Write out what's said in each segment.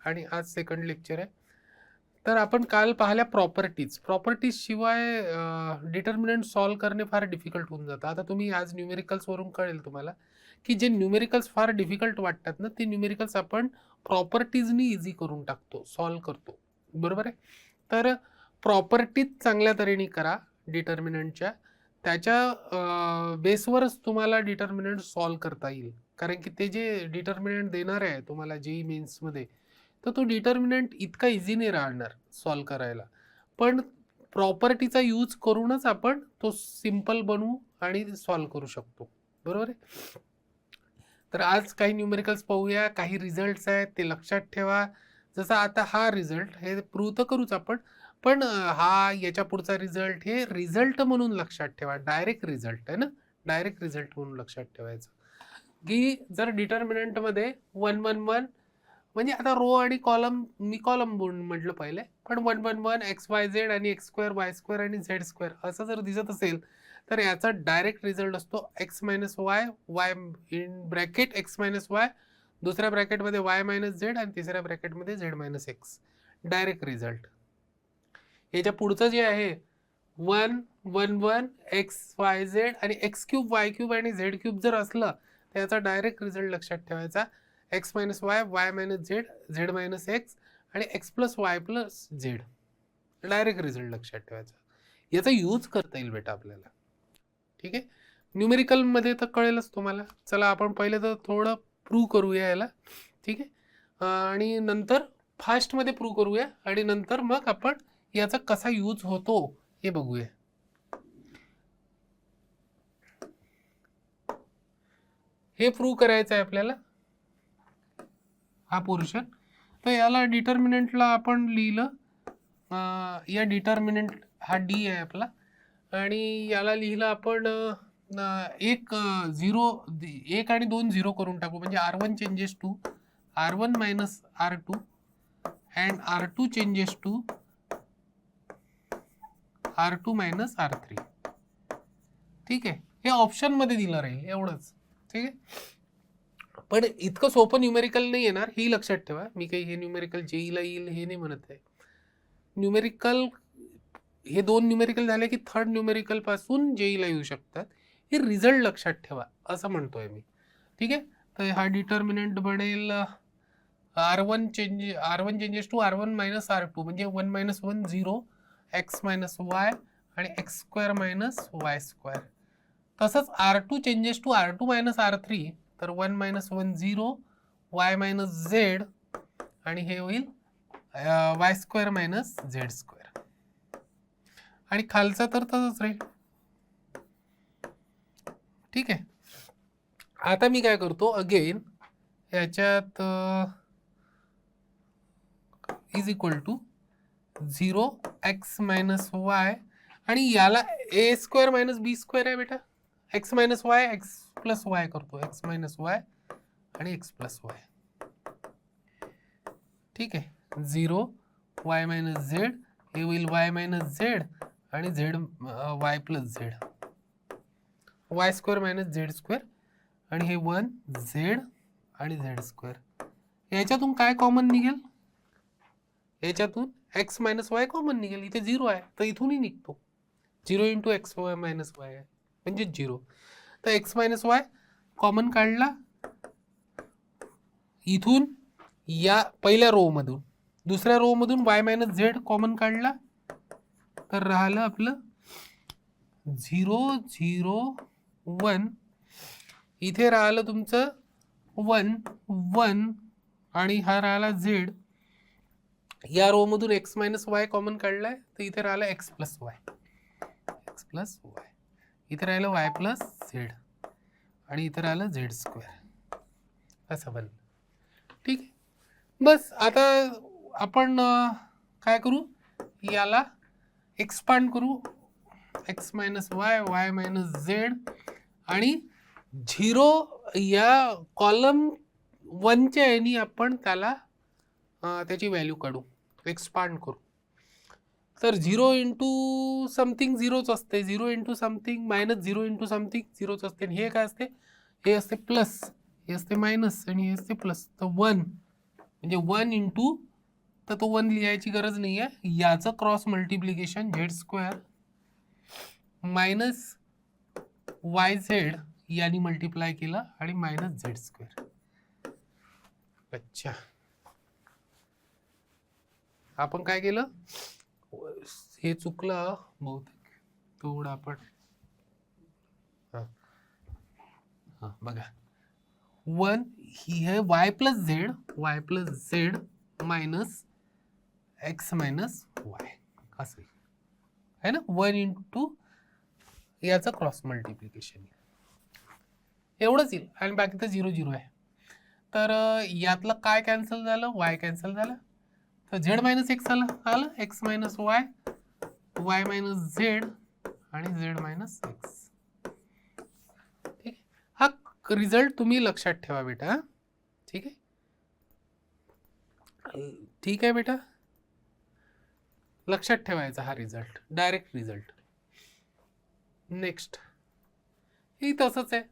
आणि आज second lecture आहे. तर आपण काल पाहिल्या प्रॉपर्टीज शिवाय डिटर्मिनंट सॉल्व करणे फार डिफिकल्ट होऊन जातं. आता तुम्ही आज न्यूमेरिकल्सवरून कळेल तुम्हाला की जे न्यूमेरिकल्स फार डिफिकल्ट वाटतात ना, ते न्यूमेरिकल्स आपण प्रॉपर्टीजनी इझी करून टाकतो, सॉल्व करतो. बरोबर आहे. तर प्रॉपर्टीज चांगल्या तऱ्हेने करा डिटर्मिनंटच्या. त्याच्या बेसवरच तुम्हाला डिटर्मिनंट सॉल्व करता येईल. कारण की ते जे डिटर्मिनंट देणार आहे तुम्हाला जेईई मेन्समध्ये, तर तो डिटर्मिनंट इतका इझी नाही राहणार सॉल्व करायला. पण प्रॉपर्टीचा यूज करूनच आपण तो सिम्पल बनवू आणि सॉल्व करू शकतो. बरोबर आहे. तर आज काही न्यूमेरिकल्स पाहूया, काही रिझल्ट्स आहेत ते लक्षात ठेवा. जसा आता हा रिझल्ट हे प्रूव्ह तर करूच आपण, पण हा याच्या पुढचा रिझल्ट हे रिझल्ट म्हणून लक्षात ठेवा. डायरेक्ट रिझल्ट आहे ना, डायरेक्ट रिझल्ट म्हणून लक्षात ठेवायचं की जर डिटर्मिनंटमध्ये 1 1 1 म्हणजे आता रो आणि कॉलम, मी कॉलम म्हटलं पहिले, पण 1 1 1 XYZ आणि x² y² आणि z² असं जर दिसत असेल तर याचा डायरेक्ट रिझल्ट असतो x - y, y in bracket x - y, दुसऱ्या ब्रॅकेटमध्ये y - z आणि तिसऱ्या ब्रॅकेटमध्ये z - x. Direct result. याच्या पुढचं जे आहे 1 1 1 XYZ आणि x³ y³ आणि z³ जर असलं तर याचा डायरेक्ट रिझल्ट लक्षात ठेवायचा x - y, y - z, z - x आणि x + y + z. Direct result लक्षात ठेवायचा. याचा यूज करता येईल बेटा आपल्याला. ठीक आहे. न्यूमेरिकलमध्ये तर कळेलच तुम्हाला. चला आपण पहिले तर थोडं प्रूव्ह करूया याला. ठीक आहे. आणि नंतर फास्टमध्ये प्रूव्ह करूया आणि नंतर मग आपण याचा कसा यूज होतो हे बघूया. हे प्रूव्ह करायचं आहे आपल्याला, हा पोर्शन. तर याला डिटर्मिनंटला आपण लिहिलं, या डिटर्मिनंट हा डी आहे आपला, आणि याला लिहिलं आपण एक आणि 2 झिरो करून टाकू, म्हणजे R1 changes to R1 minus R2 and R2 changes to R2 minus R3. ठीक आहे. हे ऑप्शन मध्ये दिलं राहील एवढंच. ठीक आहे. पण इतकं सोपं न्यूमेरिकल नाही येणार, ही लक्षात ठेवा. मी काही हे न्यूमेरिकल जेईला येईल हे नाही म्हणत आहे. न्यूमेरिकल हे 2 न्यूमेरिकल झाले की थर्ड न्यूमेरिकल पासून जेईला येऊ शकतात. हे रिझल्ट लक्षात ठेवा असं म्हणतोय मी. ठीक आहे. तर हा डिटर्मिनंट बनेल R1 changes to R1 minus R2, म्हणजे 1 - 1 0, x - y आणि x² मायनस y². तसंच R2 changes to R2 minus R3, तर 1 - 1 0, y - z आणि हे होईल y² मायनस z². आणि खालचा तर तसंच राहील. ठीक आहे. आता मी काय करतो, अगेन याच्यात is equal to 0 x - y आणि याला a² मायनस b² आहे बेटा. x - y x + y करतो, x - y आणि x + y. ठीक आहे. 0 y - z हे होईल y - z आणि y + z, y² minus z² आणि हे 1 z आणि z². याच्यातून काय कॉमन निघेल, याच्यातून x - y कॉमन निघेल. इथे 0 आहे तर इथूनही निघतो. 0 × x - y आहे म्हणजे 0. तर x - y कॉमन काढला इथून या पहिल्या रो मधून, दुसऱ्या रो मधून y - z कॉमन काढला तर राहिलं आपलं 0 0 1. इथे राहिलं तुमचं 1 1 आणि हा राहिला z. या रो मधून x - y कॉमन काढलाय तर इथे राहिलं x + y, इथे राहिलं y + z आणि इथे राहिलं z². असं बनलं. ठीक आहे. बस आता आपण काय करू, याला एक्सपांड करू, x - y y - z आणि 0 या कॉलम 1च्या यानी आपण त्याला त्याची व्हॅल्यू काढू, एक्सपांड करू. तर 0 × समथिंग 0च असते, 0 × समथिंग मायनस 0 × समथिंग 0च असते. हे काय असते, हे असते प्लस, हे असते मायनस आणि हे असते प्लस. तर 1 म्हणजे 1 इंटू, तर तो 1 लिहायची गरज नाही आहे, याचं cross multiplication Z square minus Y Z याने मल्टिप्लाय केलं आणि मायनस झेड स्क्वेअर. अच्छा, आपण काय केलं, हे चुकलं बहुतेक, थोडं आपण बघा 1 ही आहे Y plus Z minus x minus Y असं आहे ना, 1 इंटू याचं क्रॉस मल्टिप्लिकेशन एवढंच येईल आणि बाकी तर 0 0 आहे. तर यातलं काय कॅन्सल झालं, वाय कॅन्सल झालं, तर झेड मायनस एक्स आलं x minus y, y minus z आणि झेड मायनस एक्स. ठीक आहे, हा रिझल्ट तुम्ही लक्षात ठेवा बेटा. ठीक आहे, ठीक आहे बेटा, लक्षात ठेवायचा हा रिझल्ट, डायरेक्ट रिझल्ट. नेक्स्ट हे तसंच आहे,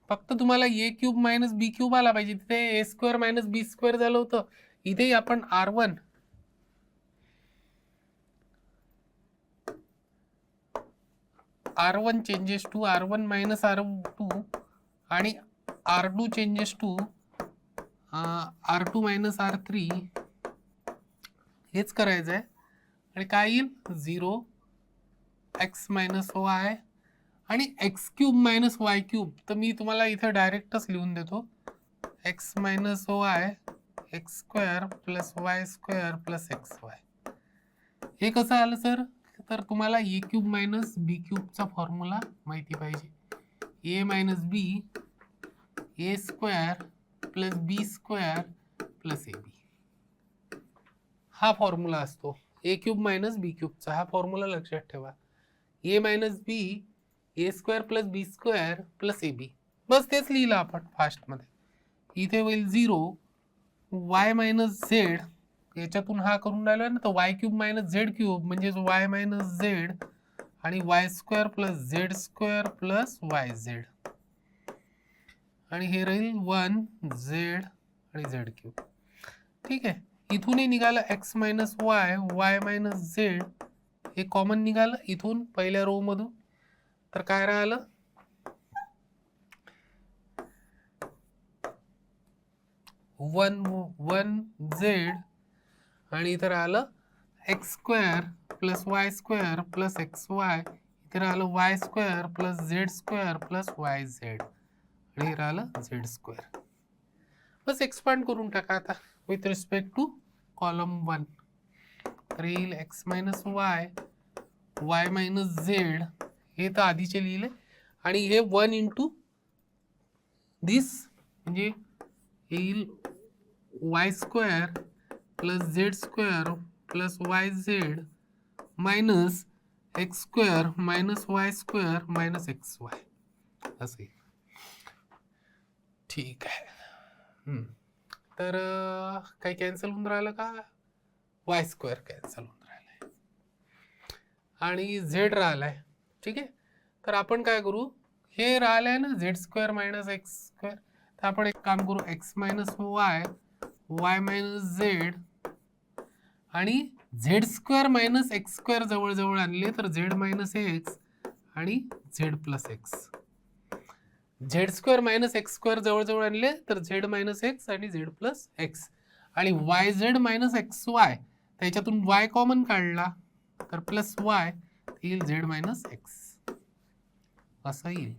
फक्त तुम्हाला a cube minus b cube आला पाहिजे. तिथे ए स्क्वेअर मायनस बी स्क्वेअर झालं होतं, इथे आपण R1 changes to R1 minus R2 आणि R2 changes to R2 minus R3 हेच करायचं आहे. आणि काय येईल 0 एक्स मायनस वाय आणि x cube minus y cube. तर मी तुम्हाला इथे डायरेक्टच लिहून देतो, x minus y x square plus y square plus x y. हे कसं आलं सर, तर तुम्हाला ए क्यूब मायनस बी क्यूबचा फॉर्म्युला माहिती पाहिजे. A minus b a square plus b square plus a b, हा फॉर्म्युला असतो ए क्यूब मायनस बी क्यूबचा. हा फॉर्म्युला लक्षात ठेवा, a minus b a square plus b square plus a b. बस तेच लिहिलं आपण फास्टमध्ये. इथे होईल 0 वाय मायनस झेड, याच्यातून हा करून राहिलो ना, तर Y cube minus Z cube म्हणजेच वाय मायनस झेड आणि Y square plus Z square plus Y Z. आणि हे राहील 1 झेड आणि झेड क्यूब. ठीक आहे, इथूनही निघालं x minus y y minus Z, हे कॉमन निघालं इथून पहिल्या रो मधून. तर काय राहिलं 1 झेड आणि इथं राहिलं x square plus y square plus x Y, इथे राहिलं Y square plus Z square plus Y Z आणि हे राहिलं झेड स्क्वेअर. बस एक्सपांड करून टाका आता विथ रिस्पेक्ट टू कॉलम 1. तर येईल x minus y y minus Z, हे तर आधीचे लिहिले, आणि हे 1 इंटू दिस म्हणजे येईल Y square plus Z square plus Y z minus x square minus Y square minus x Y असे. ठीक आहे, तर काही कॅन्सल होऊन राहिलं का, वाय स्क्वेअर कॅन्सल होऊन राहिलाय आणि झेड राहिलाय. ठीक आहे, तर आपण काय करू, हे राहिलंय ना z square minus x square, तर आपण एक काम करू, x minus y y minus z आणि z square minus x square जवळजवळ आणले तर झेड मायनस एक्स आणि z plus x. Z square minus x square जवळजवळ आणले तर झेड मायनस एक्स आणि झेड प्लस एक्स, आणि y z minus x y, त्याच्यातून वाय कॉमन काढला तर प्लस वाय येईल झेड मायनस एक्स असं येईल.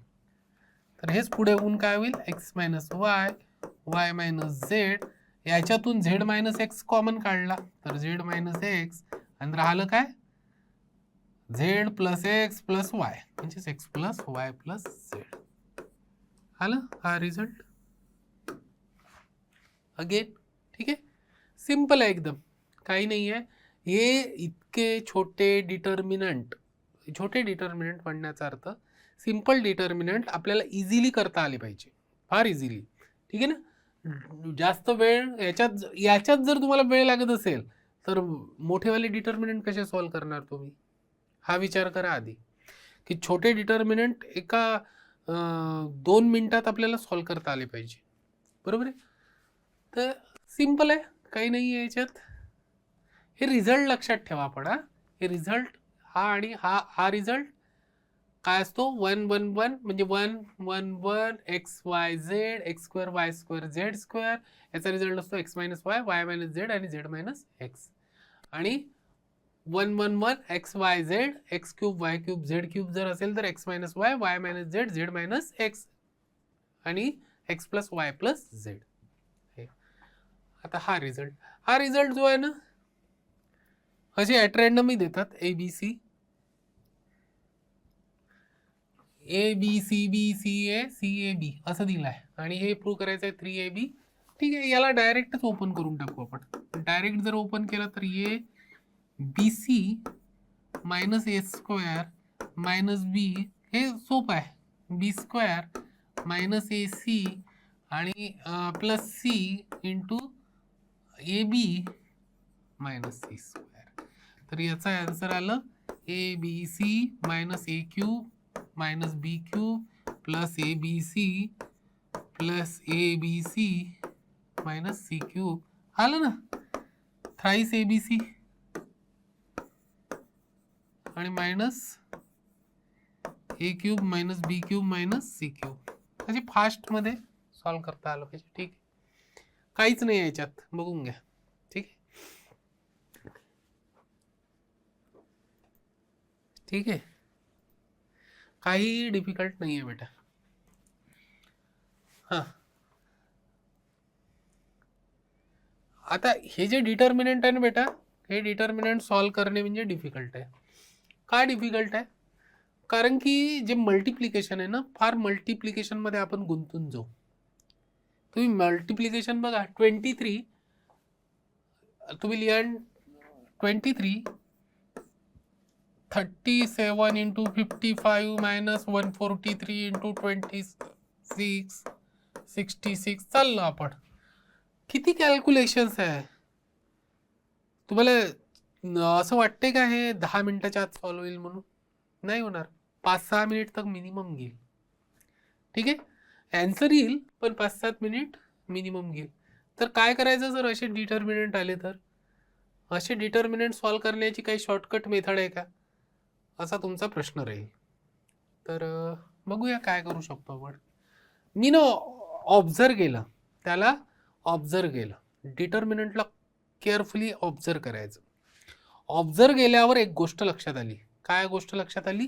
तर हेच पुढे होऊन काय होईल, x minus y y minus z, याच्यातून झेड मायनस एक्स कॉमन काढला तर झेड मायनस एक्स आणि राहिलं काय z plus x plus y म्हणजेच x plus y plus z. आलं हा रिझल्ट अगेन. ठीक आहे, सिंपल आहे एकदम, काही नाही आहे. हे इतके छोटे डिटर्मिनंट म्हणण्याचा अर्थ सिंपल डिटर्मिनंट आपल्याला इझिली करता आले पाहिजे, फार इझिली. ठीक आहे ना, जास्त वेळ याच्यात जर तुम्हाला वेळ लागत असेल तर मोठेवाले डिटर्मिनंट कसे सॉल्व करणार तुम्ही, हा विचार करा आधी, की छोटे डिटर्मिनंट एका 2 मिनिटात आपल्याला सॉल्व करता आले पाहिजे, बरोबर आहे. तर सिम्पल आहे, काही नाही आहे याच्यात. हे रिझल्ट लक्षात ठेवा आपण. हे रिझल्ट हा आणि हा रिझल्ट काय असतो, 1 1 1 म्हणजे 1 1 1 x y z x square y square z square. याचा रिझल्ट असतो x minus y y minus z आणि झेड मायनस एक्स. आणि 1 1 1 x y z x cube y cube z cube जर असेल तर x minus y y minus z z minus x आणि x plus y plus z. आता हा result जो आहे ना, असे ॲट रँडमही देतात. ए b C B c A B असं दिलं आहे आणि हे प्रूव्ह करायचं आहे 3AB. ठीक आहे, याला डायरेक्टच ओपन करून टाकू आपण. डायरेक्ट जर ओपन केलं तर a b c minus a square minus b, हे सोपं आहे. B square minus a c आणि plus c into a b minus c square. तर याचा आन्सर आलं a b c minus a cube minus b cube plus a b c plus a b c minus c cube. आलं ना, thrice a b c आणि minus a cube minus b cube minus c cube. म्हणजे फास्टमध्ये solve करता आलं पाहिजे. ठीक आहे, काहीच नाही याच्यात, बघून घ्या. ठीक आहे, ठीक आहे, काही डिफिकल्ट नाही आहे बेटा. हां, आता हे जे डिटर्मिनंट आहे ना बेटा, हे डिटर्मिनंट सॉल्व करणे म्हणजे डिफिकल्ट आहे. का डिफिकल्ट आहे? कारण की जे मल्टिप्लिकेशन आहे ना, फार मल्टिप्लिकेशनमध्ये आपण गुंतून जाऊ. तुम्ही मल्टिप्लिकेशन बघा, 23 तुम्ही लिहा 23 37 इंटू 55 मायनस 143 इंटू 26 66 चाललं आपण. किती कॅल्क्युलेशन्स आहे. तुम्हाला असं वाटते का हे 10 मिनिटाच्या आत सॉल्व होईल म्हणून? नाही होणार. 5-6 मिनिट तर मिनिमम घेईल. ठीक आहे, ॲन्सर येईल पण 5-7 मिनिट मिनिमम घेईल. तर काय करायचं जर असे डिटर्मिनंट आले तर? असे डिटर्मिनंट सॉल्व करण्याची काही शॉर्टकट मेथड आहे का, असा तुमचा प्रश्न राहील. तर बघूया काय करू शकतो आपण. मी ना ऑब्झर्व केलं, त्याला ऑब्झर्व केलं. डिटर्मिनंटला केअरफुली ऑब्झर्व करायचं. ऑब्झर्व केल्यावर एक गोष्ट लक्षात आली. काय गोष्ट लक्षात आली?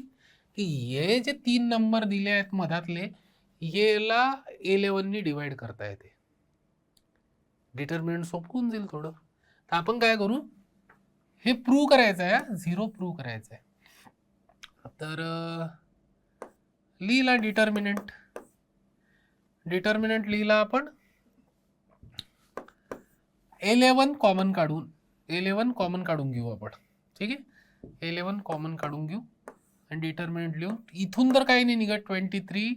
की हे जे 3 नंबर दिले आहेत मधातले, याला 11नी डिवाइड करता येते. डिटर्मिनंट सोपवून जाईल थोडं. तर आपण काय करू, हे प्रूव्ह करायचं आहे, 0 प्रूव्ह करायचं आहे. तर लिहिला डिटर्मिनंट लिहिला आपण. 11 कॉमन काढून घेऊ आपण. ठीक आहे, 11 कॉमन काढून घेऊ आणि डिटर्मिनंट लिहू. इथून तर काही नाही निघत. 23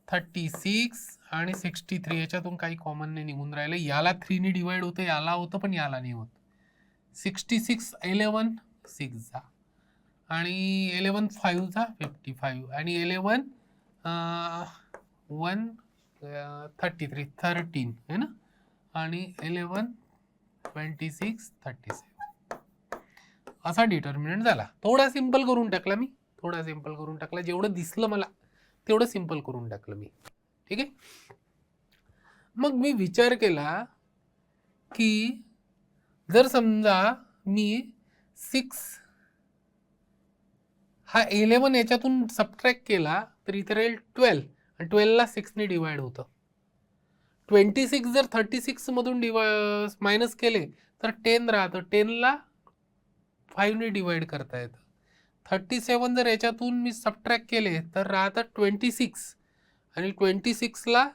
36 आणि 63 याच्यातून काही कॉमन नाही निघून राहिलं. याला 3ने डिवाइड होतं, याला होतं पण याला नाही होत. 66 11 6 जा आणि 11 5 जा 55 आणि 11 1 33 13 है ना, आणि 11 26 37 असा डिटर्मिनंट झाला. थोडा सिंपल करून टाकला जेवढं दिसलं मला तेवढं सिंपल करून टाकलं मी. ठीक आहे, मग मी विचार केला की जर समजा मी 6 हा 11 याच्यातून सबट्रॅक्ट केला तर इथे राहील 12 आणि 12ला 6ने डिवाइड होतं. 26 जर 36 मधून मायनस केले तर 10 राहतं. 10ला 5ने डिवाइड करता येतं. 37 जर याच्यातून मी सबट्रॅक्ट केले तर राहतं 26 आणि 26ला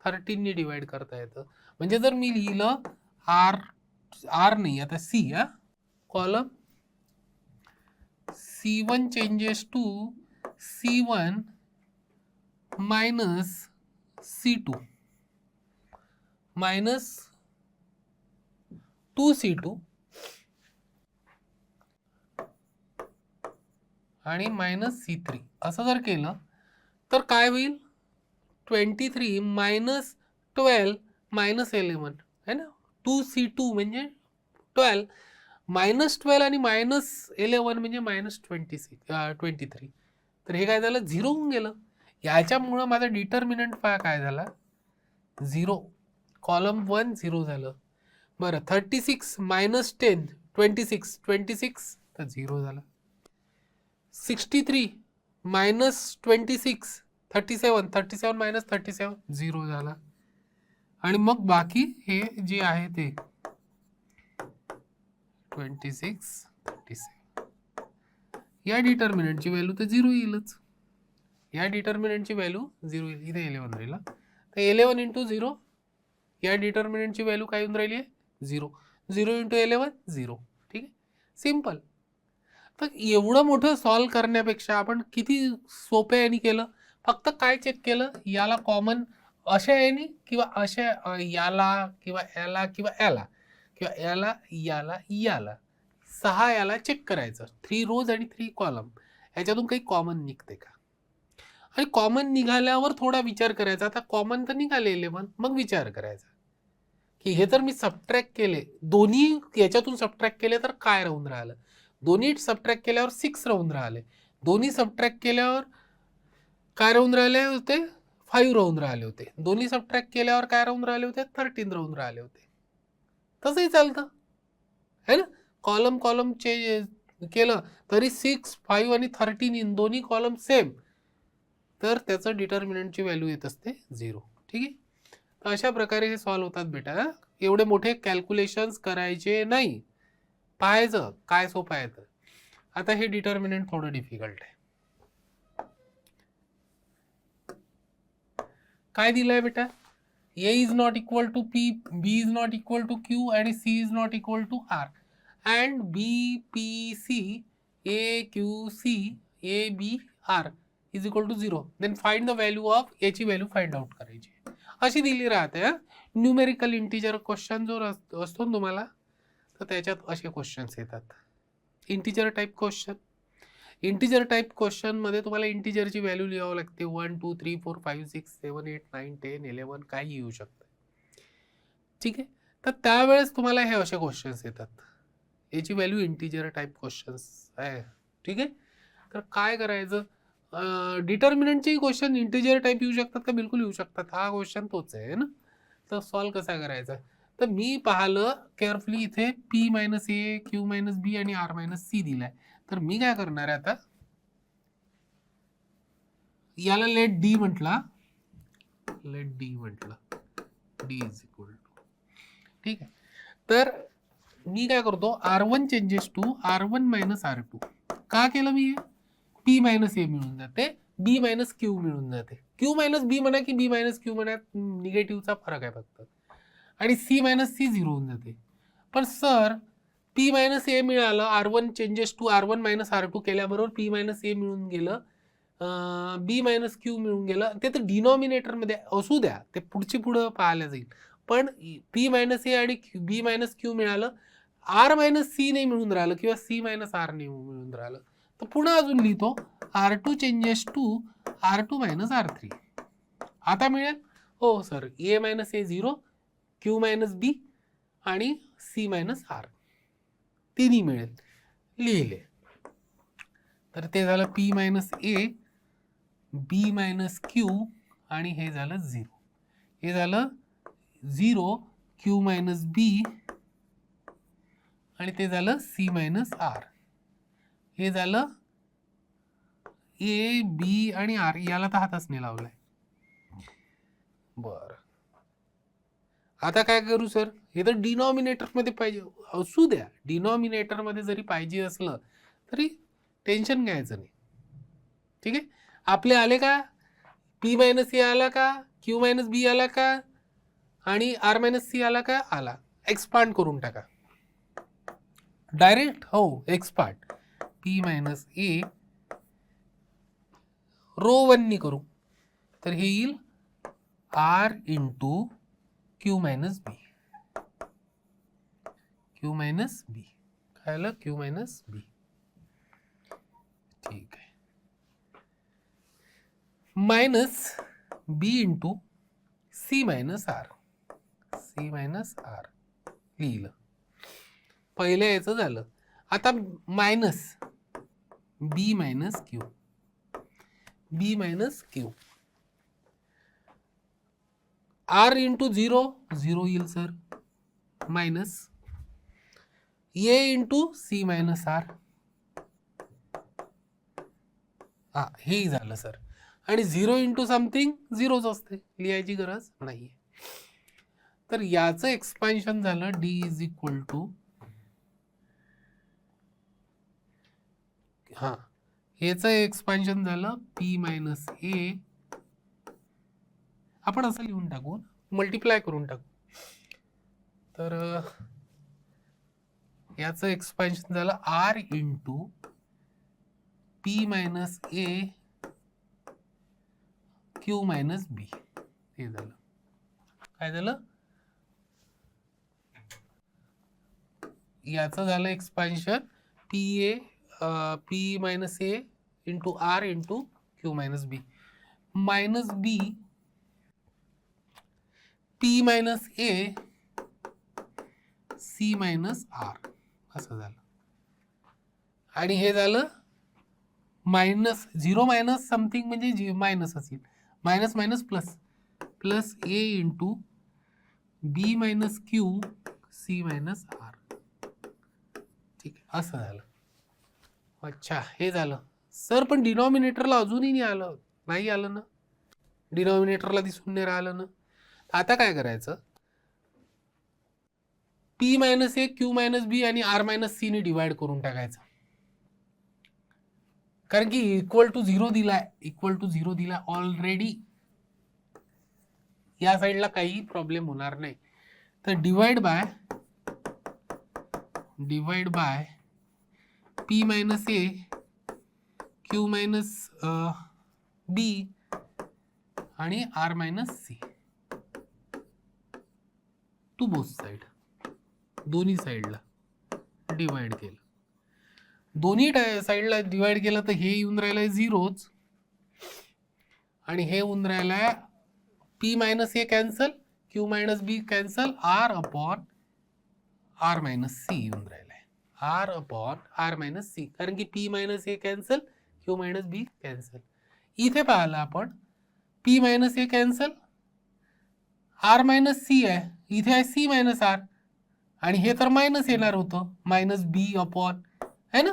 13ने डिवाइड करता येतं. म्हणजे जर मी लिहिलं आर नाही, आता C, column C1 changes to C1 minus C2 minus 2C2 आणि मायनस C3 असं जर केलं तर काय होईल? 23 मायनस 12 मायनस 11 है ना. 2C2 म्हणजे 12, -12 आणि -11 म्हणजे -23. तर हे काय झालं, 0 होऊन गेलं. याच्यामुळं माझा डिटर्मिनंट काय झाला, 0. कॉलम 1 0 झालं. बरं, 36 -10 26 तर 0 झालं. 63 -26 37 -37 0 झाला. आणि मग बाकी हे जे आहे ते 26 37 या डिटर्मिनंटची व्हॅल्यू तर 0 येईलच. या डिटर्मिनंटची व्हॅल्यू 0 येईल. इथे 11 राहिला, तर 11 इंटू 0, या डिटर्मिनंटची व्हॅल्यू काय येऊन राहिली आहे, 0. 0 इंटू 11 0. ठीक आहे, सिम्पल. तर एवढं मोठं सॉल्व करण्यापेक्षा आपण किती सोप्या याने केलं. फक्त काय चेक केलं, याला कॉमन अशा याने किंवा अशा याला किंवा याला किंवा याला किंवा याला याला याला 6 याला चेक करायचं. 3 रोज आणि 3 कॉलम, याच्यातून काही कॉमन निघते का. आणि कॉमन निघाल्यावर थोडा विचार करायचा. आता कॉमन तर निघाले 11, मग विचार करायचा की हे जर मी सबट्रॅक्ट केले, दोन्ही याच्यातून सबट्रॅक्ट केले तर काय राहून राहिलं. दोन्ही सबट्रॅक्ट केल्यावर 6 राहून राहिले. दोन्ही सबट्रॅक्ट केल्यावर काय राहून राहिले होते, 5 राहून राहिले होते. दोन्ही सबट्रॅक्ट केल्यावर काय राहून राहिले होते, 13 राहून राहिले होते. तसंही चालतं है ना. कॉलम कॉलम केलं तरी 6, 5 आणि 13 दोन्ही कॉलम सेम, तर त्याचं डिटर्मिनंटची व्हॅल्यू येत असते 0. ठीक आहे. तर अशा प्रकारे हे सॉल्व होतात बेटा. एवढे मोठे कॅल्क्युलेशन्स करायचे नाही, पाहायचं काय सोपं आहे. तर आता हे डिटर्मिनंट थोडं डिफिकल्ट आहे. काय दिलंय बेटा, A is not equal to P, B is not equal to Q आणि C is not equal to R and B, P, C, A, Q, C, A, B, R is equal to 0. Then find the value of, याची value find out करायची अशी दिली राहते. Numerical integer question जो असतो ना तुम्हाला, तर त्याच्यात असे क्वेश्चन्स येतात. Integer type question. Integer type question मध्ये तुम्हाला इंटिजरची व्हॅल्यू लिहावं लागते. 1 2 3 4 5 6 7 8 9 10 11 काही येऊ शकतं. ठीक आहे. तर त्यावेळेस तुम्हाला हे असे क्वेश्चन्स येतात, याची व्हॅल्यू इंटिजर टाईप क्वेश्चन्स आहे. ठीक आहे. तर काय करायचं, डिटर्मिनंटचे क्वेश्चन इंटिजर टाईप येऊ शकतात का, बिलकुल येऊ शकतात. हा क्वेश्चन तोच आहे ना. तर सॉल्व कसा करायचा, तर मी पाहिलं केअरफुली, इथे P - A, Q - B आणि R - C दिलाय. तर मी काय करणार आहे आता, याला लेट डी म्हटला, डी इज इक्वल टू. ठीक आहे. तर मी काय करतो, R1 changes to R1 - R2. का केलं मी, P - A मिळून जाते, B - Q मिळून जाते. Q - B म्हणा की B - Q म्हणा, निगेटिव्हचा फरक आहे फक्त. आणि C - C 0 होऊन जाते. पण सर P - A मिळालं, R1 changes to R1 - R2 केल्याबरोबर P - A मिळून गेलं, B - Q मिळून गेलं. ते तर डिनॉमिनेटरमध्ये असू द्या, ते पुढं पाहायला जाईल. पण P - A आणि B - Q मिळालं, R - C नाही मिळून राहिलं किंवा C - R नाही मिळून राहिलं. तर पुन्हा अजून लिहितो, R2 changes to R2 - R3. आता मिळेल, हो sir, A - A 0, Q - B आणि C - R तिन्ही मिळेल. लिहिले. तर ते झालं P - A, B - Q आणि हे झालं 0. हे झालं 0, Q - B आणि ते झालं C - R. हे झालं A, B आणि R. याला तर हातच नाही लावलाय. बर, आता काय करू सर, हे तर डिनॉमिनेटर मध्ये पाहिजे, असू द्या. डिनॉमिनेटर मध्ये जरी पाहिजे असलं तरी टेन्शन घ्यायचं नाही. ठीक आहे. आपले आले का, P - A आला का, Q - B आला का आणि R - C आला का, आला. एक्सपांड करून टाका डायरेक्ट, हो एक्सपांड. P - A रो 1 नी करू, तर हे येईल R into Q - B. Q - B काय आलं, Q - B. ठीक आहे. Minus B into C - R. C minus R लिहिलं. पहिल्या याचं झालं. आता मायनस बी minus Q, B minus Q, R into 0 0 येईल सर, मायनस ए इंटू सी मायनस आर, हा हे झालं सर. आणि 0 इंटू समथिंग 0च असते, लिहायची गरज नाही. तर याचं एक्सपान्शन झालं डी इज इक्वल टू, हा याचं एक्सपान्शन झालं पी मायनस ए, आपण असं लिहून टाकू, मल्टिप्लाय करून टाकू. तर याचं एक्सपान्शन झालं r into p minus a q minus b, हे झालं. काय झालं? याचं झालं expansion p minus A into r into q minus B, minus b p minus a c minus r, असं झालं. आणि हे झालं मायनस 0 मायनस समथिंग म्हणजे मायनस असेल, minus minus plus, plus a into b minus q c minus r, ठीक आहे, असं झालं. अच्छा, हे झालं सर. पण डिनॉमिनेटरला अजूनही नाही आलं ना, डिनॉमिनेटरला दिसून नाही राहिलं ना. आता काय करायचं, p minus a q minus बी आणि आर मायनस सी ने डिवाइड करून टाकायचं, कारण की इक्वल टू 0 दिलाय, इक्वल टू 0 दिलाय ऑलरेडी. या साईडला काही प्रॉब्लेम होणार नाही. तर divide by p minus a q minus बी आणि r minus c to both side, दोन्ही साईडला डिवाइड केलं. दोन्ही साईडला डिवाइड केलं तर हे येऊन राहिलंय 0च, आणि हे येऊन राहिलंय p minus a cancel, q minus b cancel, r upon R minus c येऊन राहिलाय, r upon R minus c, कारण की p minus a cancel, q minus b cancel. इथे पाहिलं आपण p minus a cancel, R minus C आहे, इथे आहे सी मायनस आर, आणि हे तर मायनस येणार होतं, मायनस बी अपॉन, है ना.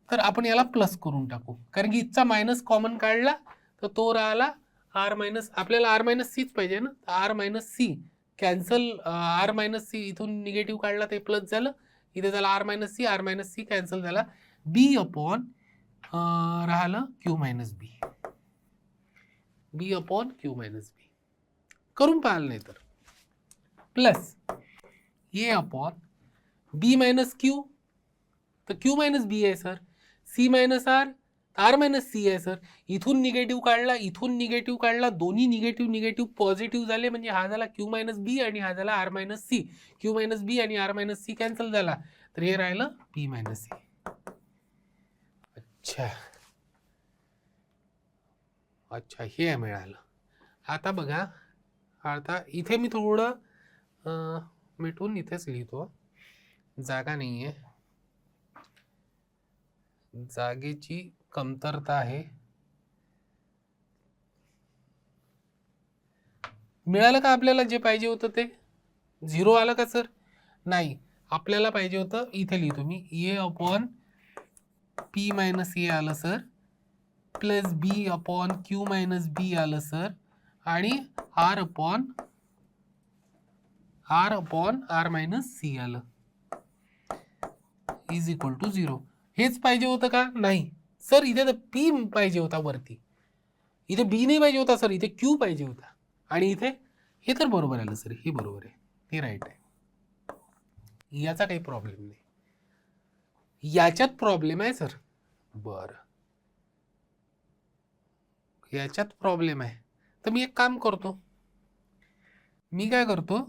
तर आपण याला प्लस करून टाकू, कारण की इथचा मायनस कॉमन काढला तर तो राहिला आर मायनस, आपल्याला आर मायनस सीच पाहिजे ना, R minus C cancel, R minus C इथून निगेटिव्ह काढला ते प्लस झालं, इथे झालं आर मायनस सी कॅन्सल झाला, बी अपॉन राहिलं Q minus B, B upon Q minus B करून पाहिलं नाही तर, plus A upon B minus Q, तर क्यू मायनस बी आहे sir, C minus R minus C आहे सर, इथून निगेटिव्ह काढला, इथून निगेटिव्ह काढला, दोन्ही निगेटिव्ह पॉझिटिव्ह झाले, म्हणजे हा झाला क्यू मायनस बी आणि हा झाला r minus c, q minus बी आणि आर मायनस सी कॅन्सल झाला, तर हे राहिलं पी मायनस सी. अच्छा अच्छा, हे मिळालं. आता बघा, आता इथे मी थोडं मिटून इथेच लिहितो, जागा नाही आहे, जागेची कमतरता आहे. मिळालं का आपल्याला जे पाहिजे होतं ते? 0 आलं का सर? नाही, आपल्याला पाहिजे होतं, इथे लिहितो मी, A upon P minus A आलं sir, plus B upon Q minus B आलं सर, आणि R upon R minus C आलं, इज इक्वल टू 0. हेच पाहिजे होतं का? नाही सर, इथे तर पी पाहिजे होता वरती, इथे बी नाही पाहिजे होता सर, इथे क्यू पाहिजे होता, आणि इथे हे तर बरोबर आलं सर, हे बरोबर आहे, हे राईट आहे. याचा काही प्रॉब्लेम नाही, याच्यात प्रॉब्लेम आहे सर. बरं, याच्यात प्रॉब्लेम आहे, तर मी एक काम करतो, मी काय करतो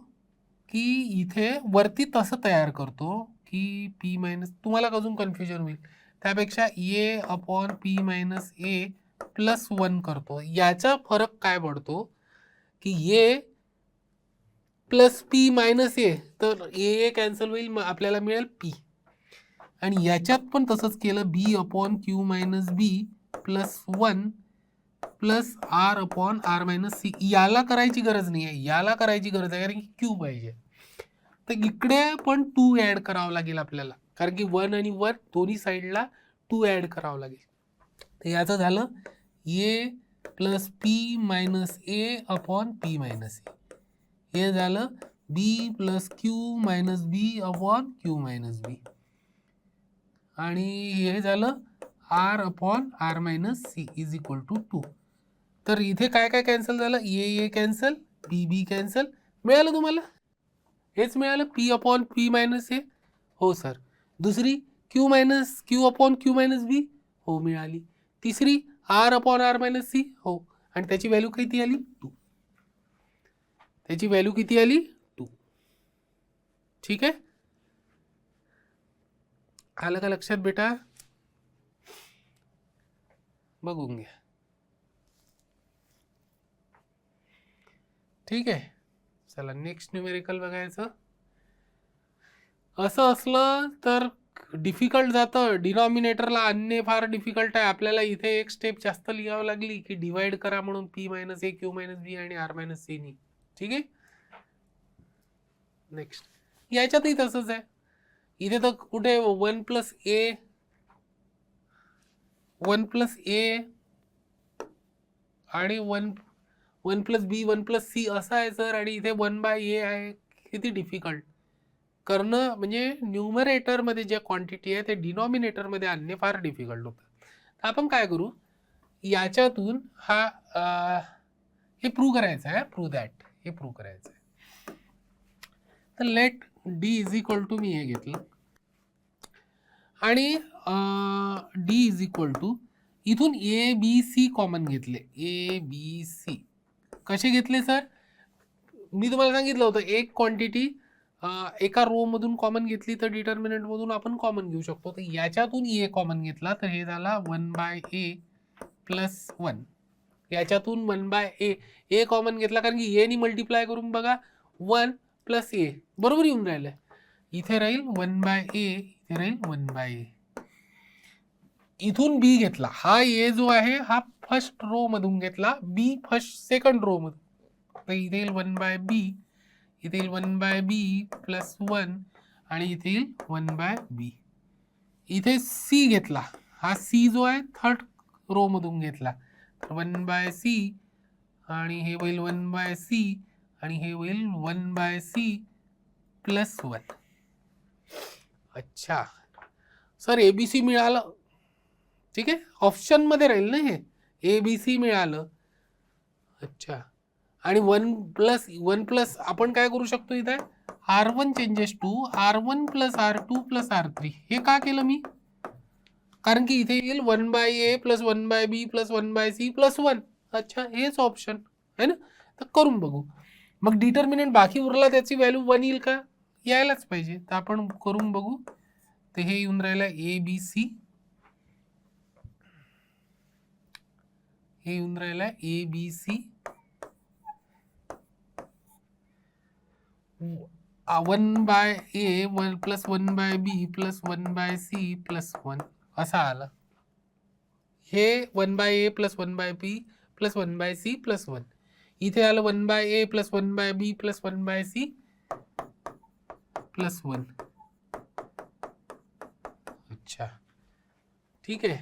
की इथे वरती तसं तयार करतो की पी मायनस, तुम्हाला अजून कन्फ्युजन होईल त्यापेक्षा ए अपॉन पी मायनस ए प्लस 1 करतो. याचा फरक काय पडतो की ए प्लस पी मायनस ए, तर ए कॅन्सल होईल, मग आपल्याला मिळेल पी. आणि याच्यात पण तसंच केलं, b upon Q minus b plus 1 plus r upon R minus c. याला करायची गरज नाही आहे, याला करायची गरज आहे कारण की क्यू पाहिजे. तर इकडे पण 2 ॲड करावं लागेल आपल्याला, कारण की 1 आणि 1 दोन्ही साईडला 2 ॲड करावं लागेल. तर याचं झालं A plus P minus A upon P minus A. हे झालं बी plus Q minus B upon Q minus बी. आणि हे झालं R upon R minus C is equal to 2. तर इथे काय काय कॅन्सल झालं, ए कॅन्सल, बी बी कॅन्सल. मिळालं तुम्हाला, हेच मिळालं, p upon P minus a. हो सर. दुसरी q minus q upon Q minus b. हो मिळाली. तिसरी r upon R minus c. हो. आणि त्याची व्हॅल्यू किती आली, 2. त्याची व्हॅल्यू किती आली, 2. ठीक आहे, आलं का लक्षात बेटा? बघून घ्या. ठीक आहे, चला नेक्स्ट न्यूमेरिकल बघायचं. असं असलं तर डिफिकल्ट जातं, डिनॉमिनेटरला आणणे फार डिफिकल्ट आहे. आपल्याला इथे एक स्टेप जास्त लिहावं लागली की डिवाइड करा म्हणून P minus a q minus बी आणि आर मायनस सी नी. ठीक आहे, नेक्स्ट याच्यातही तसंच आहे. इथे तर कुठे 1 प्लस ए आणि 1 प्लस बी 1 प्लस सी असं आहे सर, आणि इथे 1 बाय ए आहे. किती डिफिकल्ट करणं, म्हणजे न्यूमरेटरमध्ये जे क्वांटिटी आहे ते डिनॉमिनेटरमध्ये आणणे फार डिफिकल्ट होतं. तर आपण काय करू, याच्यातून हा हे प्रूव्ह करायचं आहे, हे प्रूव्ह करायचं आहे. तर let d is equal to, मी हे घेतलं आणि डी इज इक्वल टू, इथून ए बी सी कॉमन घेतले. ए बी सी कसे घेतले सर, मी तुम्हाला सांगितलं होतं एक क्वांटिटी एका रो मधून कॉमन घेतली तर डिटर्मिनंट मधून आपण कॉमन घेऊ शकतो. तर याच्यातून ए कॉमन घेतला तर हे झाला 1 बाय ए प्लस 1. याच्यातून 1 बाय ए कॉमन घेतला कारण की ए नी मल्टिप्लाय करून बघा 1 प्लस ए बरोबर येऊन राहिलं. इथे राहील 1 बाय ए, इथे राहील 1 बाय ए. इथून बी घेतला, हा ए जो आहे हा फर्स्ट रो मधून घेतला, बी फर्स्ट सेकंड रो मधून. तर इथे येईल 1 बाय बी, इथे येईल 1 बाय बी प्लस 1 आणि इथे येईल 1 बाय बी. इथे सी घेतला, हा सी जो आहे थर्ड रो मधून घेतला, तर 1 बाय सी आणि हे होईल 1 बाय सी आणि हे होईल 1 बाय सी प्लस 1. अच्छा सर, एबीसी मिळालं. ठीक आहे, ऑप्शन मध्ये राहील ना हे, एबीसी मिळालं. अच्छा, आणि 1 प्लस आपण काय करू शकतो, इथे R1 changes to R1 plus R2 plus R3. हे का केलं मी, कारण की इथे येईल 1 by a plus 1 by b plus 1 by c plus 1. अच्छा, हेच ऑप्शन आहे ना. तर करून बघू. मग डिटर्मिनंट बाकी उरला त्याची व्हॅल्यू 1 येईल का, यायलाच पाहिजे. तर आपण करून बघू. तर हे येऊन राहिलं ए बी सी, हे येऊन राहिलं a b c 1 by a 1 plus 1 by b plus 1 by c plus 1 असा आला. हे 1 by a plus 1 by b plus 1 by c plus 1. इथे आलं 1 by a plus 1 by b plus 1 by c plus 1. अच्छा, ठीक आहे.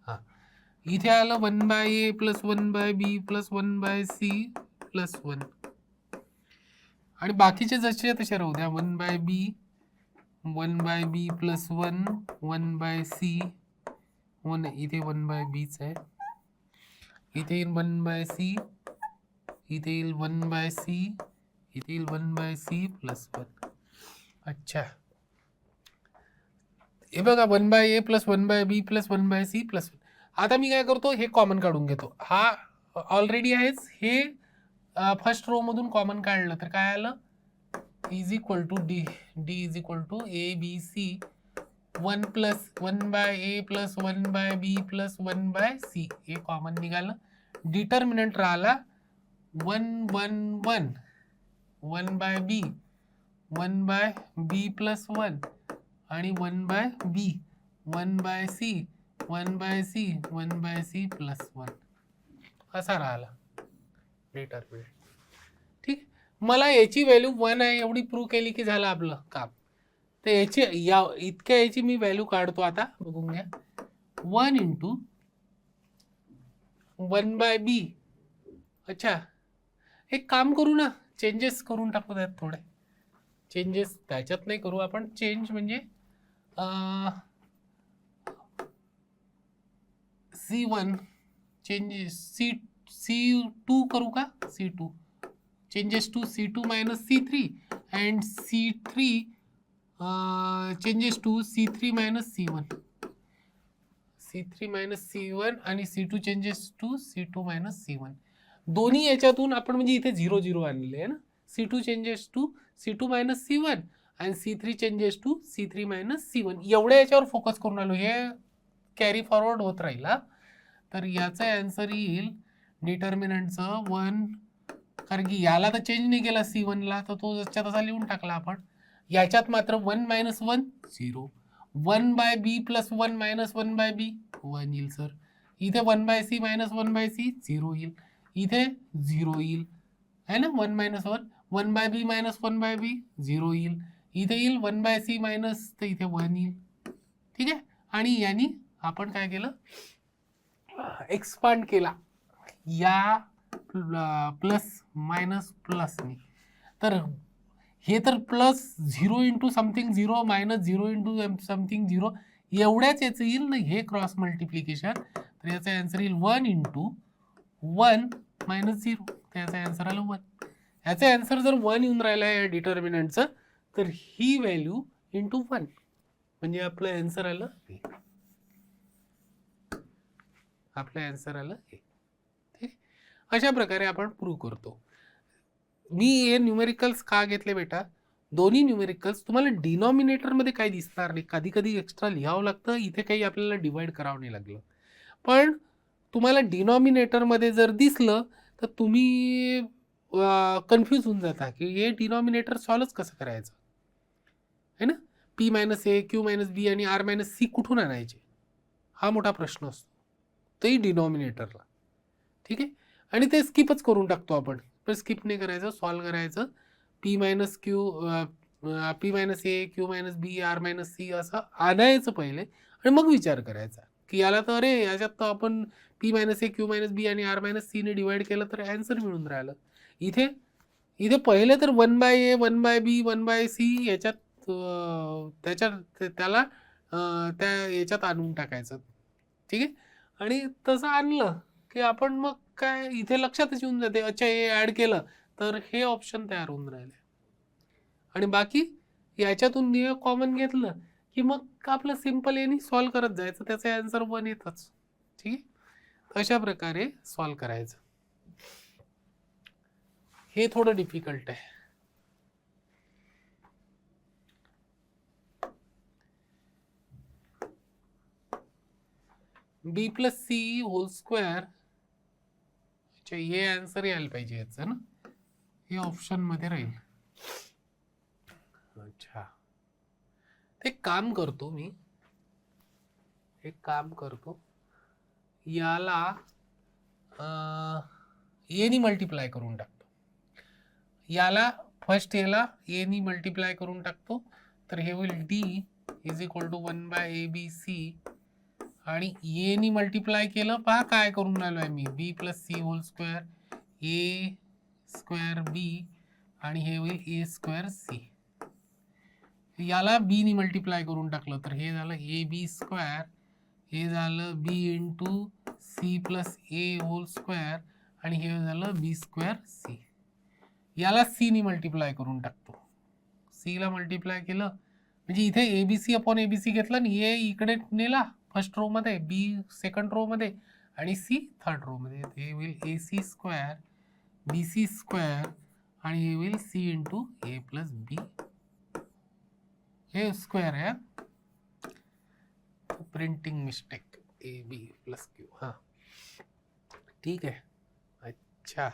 हा, इथे आलं 1 by a plus 1 by b plus 1 by c plus 1. आणि बाकीचे जसे तसे राहू द्या. 1 by b 1 by b plus 1 1 by c 1, इथे 1 बाय बीच आहे, इथे येईल 1 बाय सी, इथे येईल 1 बाय सी, इथे येईल 1 बाय सी प्लस 1. अच्छा, हे बघा 1 by a plus 1 by b plus 1 by c plus 1. आता मी काय करतो, हे कॉमन काढून घेतो. हा ऑलरेडी आहेच, हे फर्स्ट रो मधून कॉमन काढलं तर काय आलं, is equal to d is equal to a b c 1 plus 1 by a plus 1 by b plus 1 by c. हे कॉमन निघालं डिटर्मिनंट राहिला 1 1 1 1 by b 1 by b plus 1 आणि 1 by b 1 by c 1 by c 1 by c plus 1 असा राहिला determinant. ठीक, मला याची value 1 आहे एवढी प्रूव्ह केली की झालं आपलं काम. तर याची इतक्या याची मी व्हॅल्यू काढतो आता, बघून घ्या. 1 इंटू 1 बाय बी. अच्छा, एक काम करू ना, चेंजेस करून टाकू त्यात थोडे. चेंजेस त्याच्यात नाही करू आपण, चेंज म्हणजे C1 चेंजेस C2 करू का, C2 changes to C2 minus C3 and C3 changes to C3 minus C1. C3 minus C1 आणि C2 changes to C2 minus C1. दोन्ही याच्यातून आपण म्हणजे इथे 0 0 आणले आहे ना. C2 changes to C2 minus C1 आणि C3 changes to C3 minus C1. एवढ्या याच्यावर फोकस करून आलो, हे कॅरी फॉरवर्ड होत राहील. तर याचा आन्सर येईल डिटर्मिनंटचं 1, कारण की याला तर चेंज नाही केला C1 ला, तर तो जसच्या तसा लिहून टाकला आपण. याच्यात मात्र 1 minus 1 0, 1 by b plus 1 minus 1 by b 1 येईल सर. इथे 1 by c minus 1 by c 0 येईल, इथे 0 येईल है ना. 1 minus 1 1 by b minus 1 by b 0 येईल, इथे येईल 1 बाय सी मायनस, तर इथे 1 येईल. ठीक आहे, आणि यांनी आपण काय केलं, एक्सपांड केला या प्लस मायनस प्लसने. तर हे तर plus 0 into something 0 minus 0 into something 0 एवढ्याच याचं येईल ना हे क्रॉस मल्टिप्लिकेशन. तर याचा आन्सर येईल 1 इंटू 1 मायनस 0, तर याचा आन्सर आला 1. याचा आन्सर जर 1 येऊन राहिला या डिटर्मिनंटचं, तर ही व्हॅल्यू इंटू 1 म्हणजे आपलं आन्सर आलं हे. आपलं आन्सर आलं हे. ठीक, अशा प्रकारे आपण प्रूव्ह करतो. मी हे न्यूमेरिकल्स का घेतले बेटा, दोन्ही न्यूमेरिकल्स तुम्हाला डिनॉमिनेटरमध्ये काही दिसणार नाही. कधी कधी एक्स्ट्रा लिहावं लागतं, इथे काही आपल्याला डिवाइड करावं नाही लागलं. पण तुम्हाला डिनॉमिनेटरमध्ये जर दिसलं तर तुम्ही कन्फ्यूज होऊन जाता की हे डिनॉमिनेटर सॉल्वच कसं करायचं है ना. P minus a, q minus बी आणि आर मायनस सी कुठून आणायचे, हा मोठा प्रश्न असतो, तेही डिनॉमिनेटरला. ठीक आहे, आणि ते स्किपच करून टाकतो आपण. पण स्किप नाही करायचं, सॉल्व करायचं. P minus q, p minus a, q minus b, r minus c असं आणायचं पहिले, आणि मग विचार करायचा की याला तर अरे याच्यात तर आपण p minus a, q minus बी आणि आर मायनस सीने डिवाइड केलं तर ॲन्सर मिळून राहिलं. इथे इथे पहिले तर 1 by a, 1 by b, 1 by C याच्यात त्याच्यात त्याला त्या याच्यात आणून टाकायचं. ठीक आहे, आणि तसं आणलं की आपण मग काय इथे लक्षातच येऊन जाते, अच्छा हे ॲड केलं तर हे ऑप्शन तयार होऊन राहिले. आणि बाकी याच्यातून कॉमन घेतलं की मग आपलं सिम्पल यांनी सॉल्व करत जायचं, त्याचा आन्सर 1 येतच. ठीक आहे, अशा प्रकारे सॉल्व करायचं. हे थोडं डिफिकल्ट आहे. बी प्लस सी होल स्क्वेअर, अच्छा हे आन्सर यायला पाहिजे याचं ना, हे ऑप्शन मध्ये राहील. अच्छा, ते काम करतो मी, एक काम करतो, याला एनी मल्टिप्लाय करून टाकतो. याला फर्स्ट याला एनी मल्टिप्लाय करून टाकतो, तर हे होईल d is equal to 1 by a b c, आणि एनी मल्टिप्लाय केलं, पहा काय करून राहिलो आहे मी, b plus c whole square, a square b, आणि हे होईल ए स्क्वेअर सी. याला बी नी मल्टिप्लाय करून टाकलं तर हे झालं ए बी स्क्वेअर, हे झालं बी into C plus a whole square, आणि हे झालं बी स्क्वेअर सी. याला सी नी मल्टिप्लाय करून टाकतो, सी ला मल्टिप्लाय केलं म्हणजे इथे एबीसी अपॉन एबीसी घेतला आणि ए इकडे नेला फर्स्ट रो मध्ये, बी सेकंड रो मध्ये, आणि सी थर्ड रो मध्ये. हे होईल a c square b c square, आणि हे होईल c into a plus b, हे स्क्वेअर आहे, printing mistake, a b plus q. हां, ठीक आहे. अच्छा,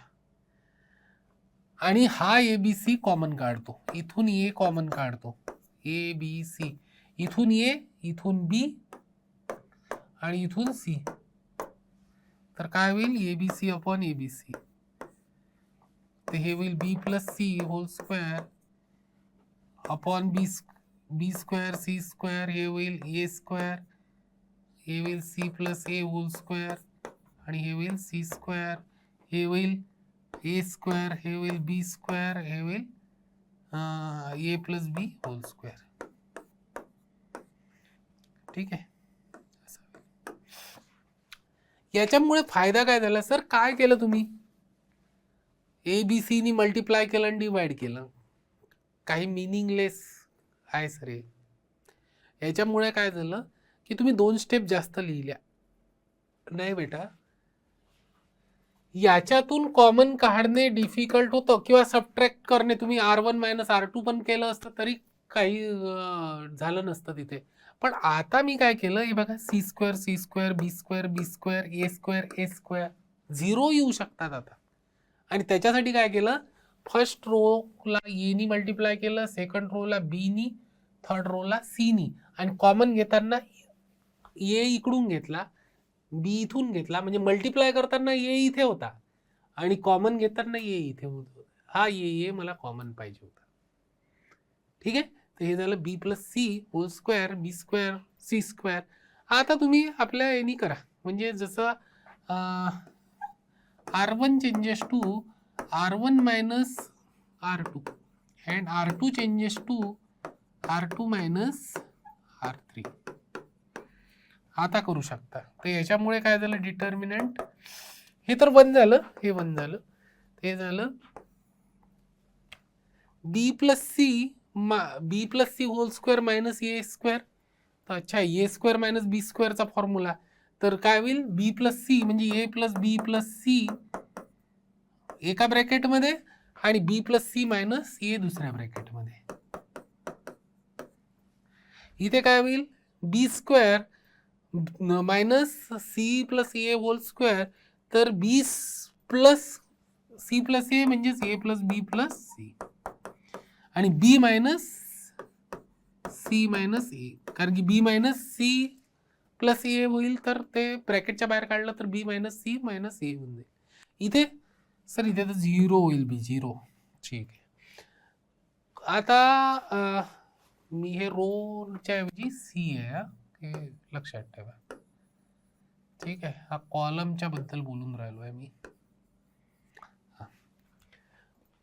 आणि हा ABC कॉमन काढतो, इथून ए कॉमन काढतो, ABC, इथून ए, इथून बी आणि इथून सी, तर काय होईल ABC अपॉन ABC, तर हे होईल b plus c whole square upon b square c square, हे होईल ए स्क्वेअर, हे होईल c plus a whole square आणि हे होईल सी स्क्वेअर, हे होईल ए स्क्वेअर, हे होईल बी स्क्वेअर, हे होईल a plus B hole square. ठीक आहे. याच्यामुळे फायदा काय झाला सर, काय केलं तुम्ही, ABC नी मल्टिप्लाय केलं आणि डिवाइड केलं, काही मिनिंगलेस आहे सर हे. याच्यामुळे काय झालं की तुम्ही 2 स्टेप जास्त लिहिल्या. नाही बेटा, याच्यातून कॉमन काढणे डिफिकल्ट होतं किंवा सबट्रॅक्ट करणे, तुम्ही R1 मायनस R2 पण केलं असतं तरी काही झालं नसतं तिथे. पण आता मी काय केलं, हे बघा, C square c square, b square b square, a square a square, 0 येऊ शकतात आता. आणि त्याच्यासाठी काय केलं, फर्स्ट रोला एनी मल्टिप्लाय केलं, सेकंड रोला बीनी, थर्ड रोला सीनी, आणि कॉमन घेताना ए इकडून घेतला, बी इथून घेतला, म्हणजे मल्टिप्लाय करताना ए इथे होता आणि कॉमन घेताना ए इथे होता. हा ए मला कॉमन पाहिजे होता. ठीक आहे. तर हे झालं बी plus c whole square b square c square. आता तुम्ही आपल्या एनी करा, म्हणजे जसं R1 changes to R1 minus R2 and R2 changes to R2 minus R3, आता करू शकता. तर याच्यामुळे काय झालं, डिटर्मिनंट हे तर 1 झालं, हे 1 झालं, हे झालं बी plus c whole square minus a square. तर अच्छा, ए स्क्वेअर मायनस बी स्क्वेअरचा फॉर्म्युला, तर काय होईल बी प्लस सी म्हणजे a plus b plus c एका ब्रॅकेटमध्ये आणि b plus c minus a दुसऱ्या ब्रॅकेटमध्ये. इथे काय होईल b square minus c plus a whole square, तर b plus c plus a म्हणजेच a plus b plus c, आणि बी मायनस सी मायनस ए, कारण की बी मायनस सी प्लस ए होईल, तर ते ब्रॅकेटच्या बाहेर काढलं तर बी मायनस सी मायनस ए होऊन जाईल. इथे सर इथे तर 0 होईल, बी 0. ठीक आहे. आता मी हे रोच्या ऐवजी सी आहे, हे लक्षात ठेवा. ठीक आहे, हा कॉलमच्या बद्दल बोलून राहिलो आहे मी.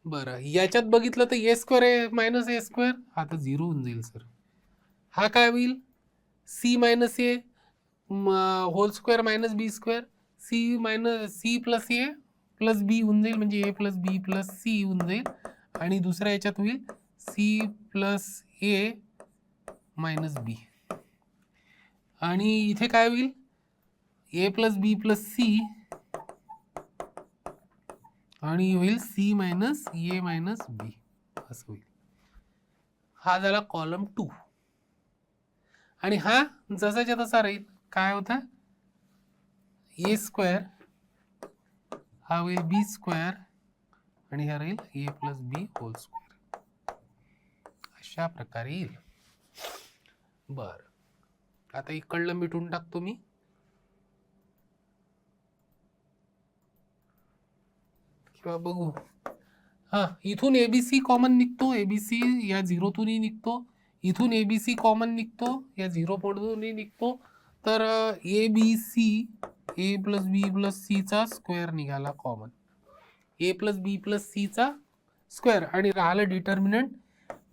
बरं, याच्यात बघितलं तर ए स्क्वेअर आहे मायनस ए स्क्वेअर, हा तर 0 होऊन जाईल सर. हा काय होईल c minus a whole square minus b square, c minus c plus a plus b होऊन जाईल, म्हणजे a plus b plus c होऊन जाईल, आणि दुसऱ्या याच्यात होईल सी प्लस ए मायनस बी, आणि इथे काय होईल a plus b plus c आणि होईल c minus a minus b, असं होईल. हा झाला कॉलम 2. आणि हा जसाच्या तसा राहील, काय होता ए स्क्वेअर, हा होईल बी स्क्वेअर, आणि हा राहील ए प्लस बी होल स्क्वेअर, अशा प्रकारे येईल. बर, आता इकडलं मिटून टाकतो मी. किंवा बघू, हा इथून एबीसी कॉमन निघतो, एबीसी या 0तूनही निघतो, इथून एबीसी कॉमन निघतो, या 0 पडूनही निघतो, तर a b c a plus b plus c चा स्क्वेअर निघाला common, a plus b plus c चा स्क्वेअर, आणि राहिलं determinant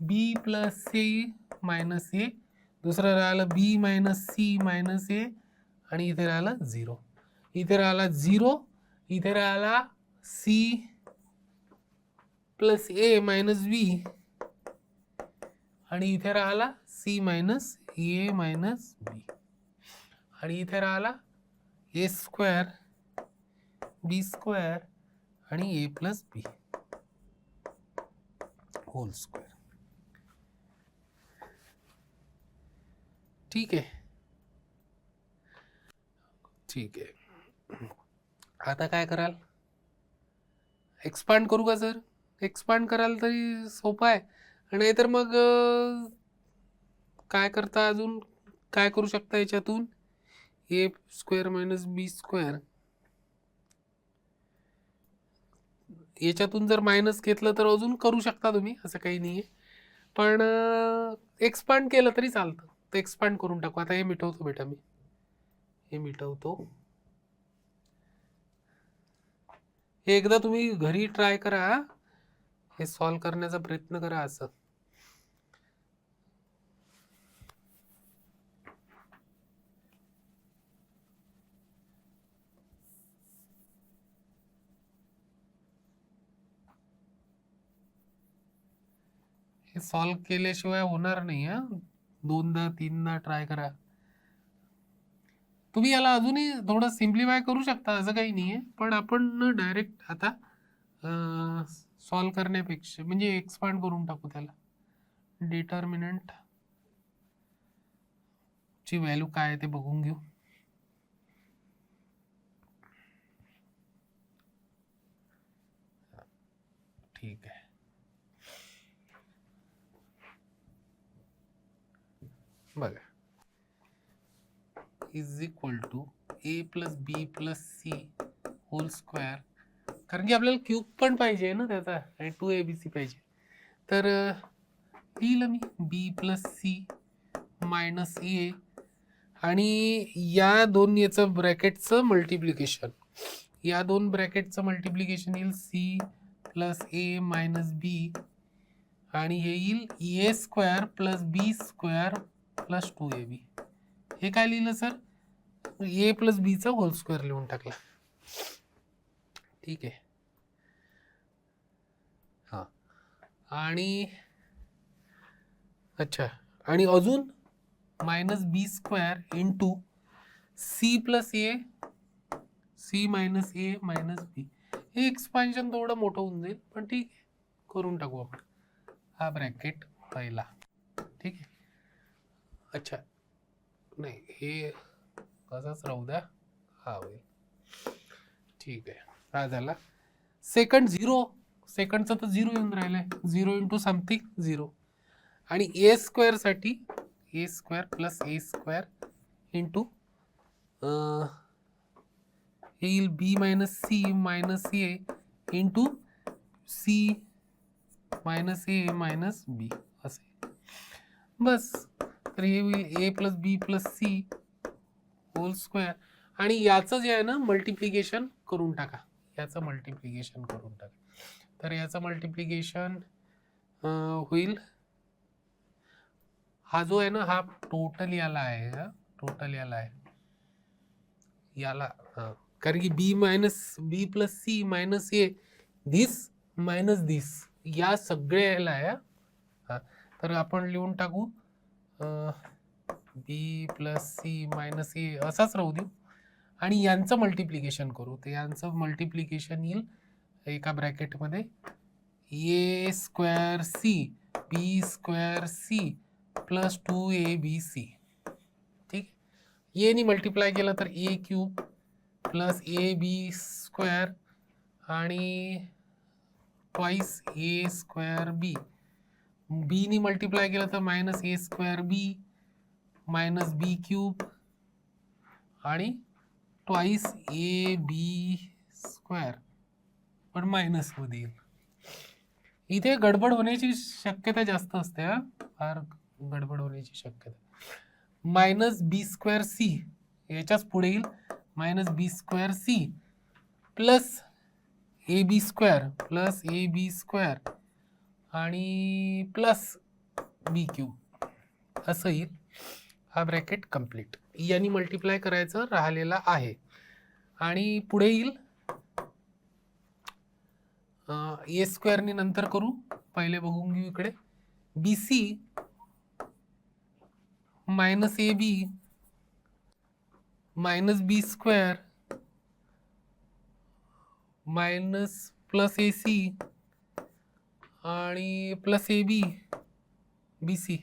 b plus c minus a, दुसरं राहिलं b minus c minus a, आणि इथे राहिलं 0, इथे राहिला 0, इथे राहिला सी प्लस ए मायनस बी, आणि इथे राहिला सी मायनस ए मायनस बी, आणि इथे राहिला ए स्क्वेअर बी स्क्वेअर आणि a plus B hole square. ठीक आहे, ठीक आहे. आता काय कराल, एक्सपांड करू का सर? एक्सपांड कराल तरी सोपं आहे, नाहीतर मग काय करता, अजून काय करू शकता याच्यातून, ए स्क्वेअर मायनस बी स्क्वेअर, याच्यातून जर मायनस घेतलं तर अजून करू शकता तुम्ही, असं काही नाही आहे. पण एक्सपांड केलं तरी चालतं, तर एक्सपांड करून टाकू. आता हे मिटवतो बेटा, मी हे मिटवतो. हे एकदा तुम्ही घरी ट्राय करा, हे सॉल्व करण्याचा प्रयत्न करा असं. हे सॉल्व केल्याशिवाय होणार नाही हा, दोनदा तीनदा ट्राय करा. तुम्ही याला अजूनही थोडं सिम्प्लिफाय करू शकता, असं काही नाही आहे. पण आपण डायरेक्ट आता सॉल्व करण्यापेक्षा म्हणजे एक्सपांड करून टाकू त्याला. डिटर्मिनंट ची व्हॅल्यू काय आहे ते बघून घेऊ. ठीक आहे, बघा, is equal to a plus b plus c whole square, कारण की आपल्याला क्यूब पण पाहिजे ना त्याचा, आणि 2abc पाहिजे. तर लिहिलं मी b plus c minus a, आणि या दोन याचं ब्रॅकेटचं मल्टिप्लिकेशन, या दोन ब्रॅकेटचं मल्टिप्लिकेशन येईल सी प्लस ए मायनस बी, आणि हे येईल ए square plus b square plus 2ab. हे काय लिहिलं सर, ए प्लस बीचा होल स्क्वेअर लिहून टाकला. ठीक आहे, हां, आणि अच्छा, आणि अजून minus b square into C plus a, c minus a minus b. हे एक्सपान्शन थोडं मोठं होऊन जाईल, पण ठीक आहे, करून टाकू आपण. हा ब्रॅकेट पहिला, ठीक आहे. अच्छा, नाही हे कसाच राहू द्या, हा होईल. ठीक आहे, हा झाला. सेकंड झिरो, सेकंडचं तर झिरो येऊन राहिलंय, झिरो इंटू समथिंग झिरो, आणि ए स्क्वेअर साठी ए square plus a square into येईल बी minus A into C minus a minus बी, असे बस. तर हे होईल a plus b plus c whole square, आणि याचं जे आहे ना मल्टिप्लिकेशन करून टाका, याचं मल्टिप्लिकेशन करून टाका. तर याचं मल्टिप्लिकेशन होईल, हा जो आहे ना हा टोटल याला आहे, हा टोटल याला आहे, याला कारण की b minus b plus c minus a this minus this, या सगळ्या याला आहे. तर आपण लिहून टाकू b plus c minus a असाच राहू देऊ, आणि यांचं मल्टिप्लिकेशन करू. तर यांचं मल्टिप्लिकेशन येईल एका ब्रॅकेटमध्ये a square c b square c plus 2abc. ठीक, ए नी मल्टिप्लाय केलं तर a cube plus a b square आणि twice a square b, b नी मल्टिप्लाय केलं तर minus a square b minus b cube आणि ट्वाइस ए बी स्क्वेअर, पण मायनस मध्ये येईल. इथे गडबड होण्याची शक्यता जास्त असते, हा फार गडबड होण्याची शक्यता. मायनस बी स्क्वेअर सी, याच्याच पुढे येईल minus b square c plus a b square plus a b square आणि प्लस बी क्यूब, असं येईल. हा ब्रॅकेट कम्प्लीट, यांनी मल्टिप्लाय करायचं राहिलेला आहे. आणि पुढे येईल ए स्क्वेअरनी नंतर करू, पहिले बघून घेऊ इकडे b c minus a b minus b square minus plus a c आणि plus a b b c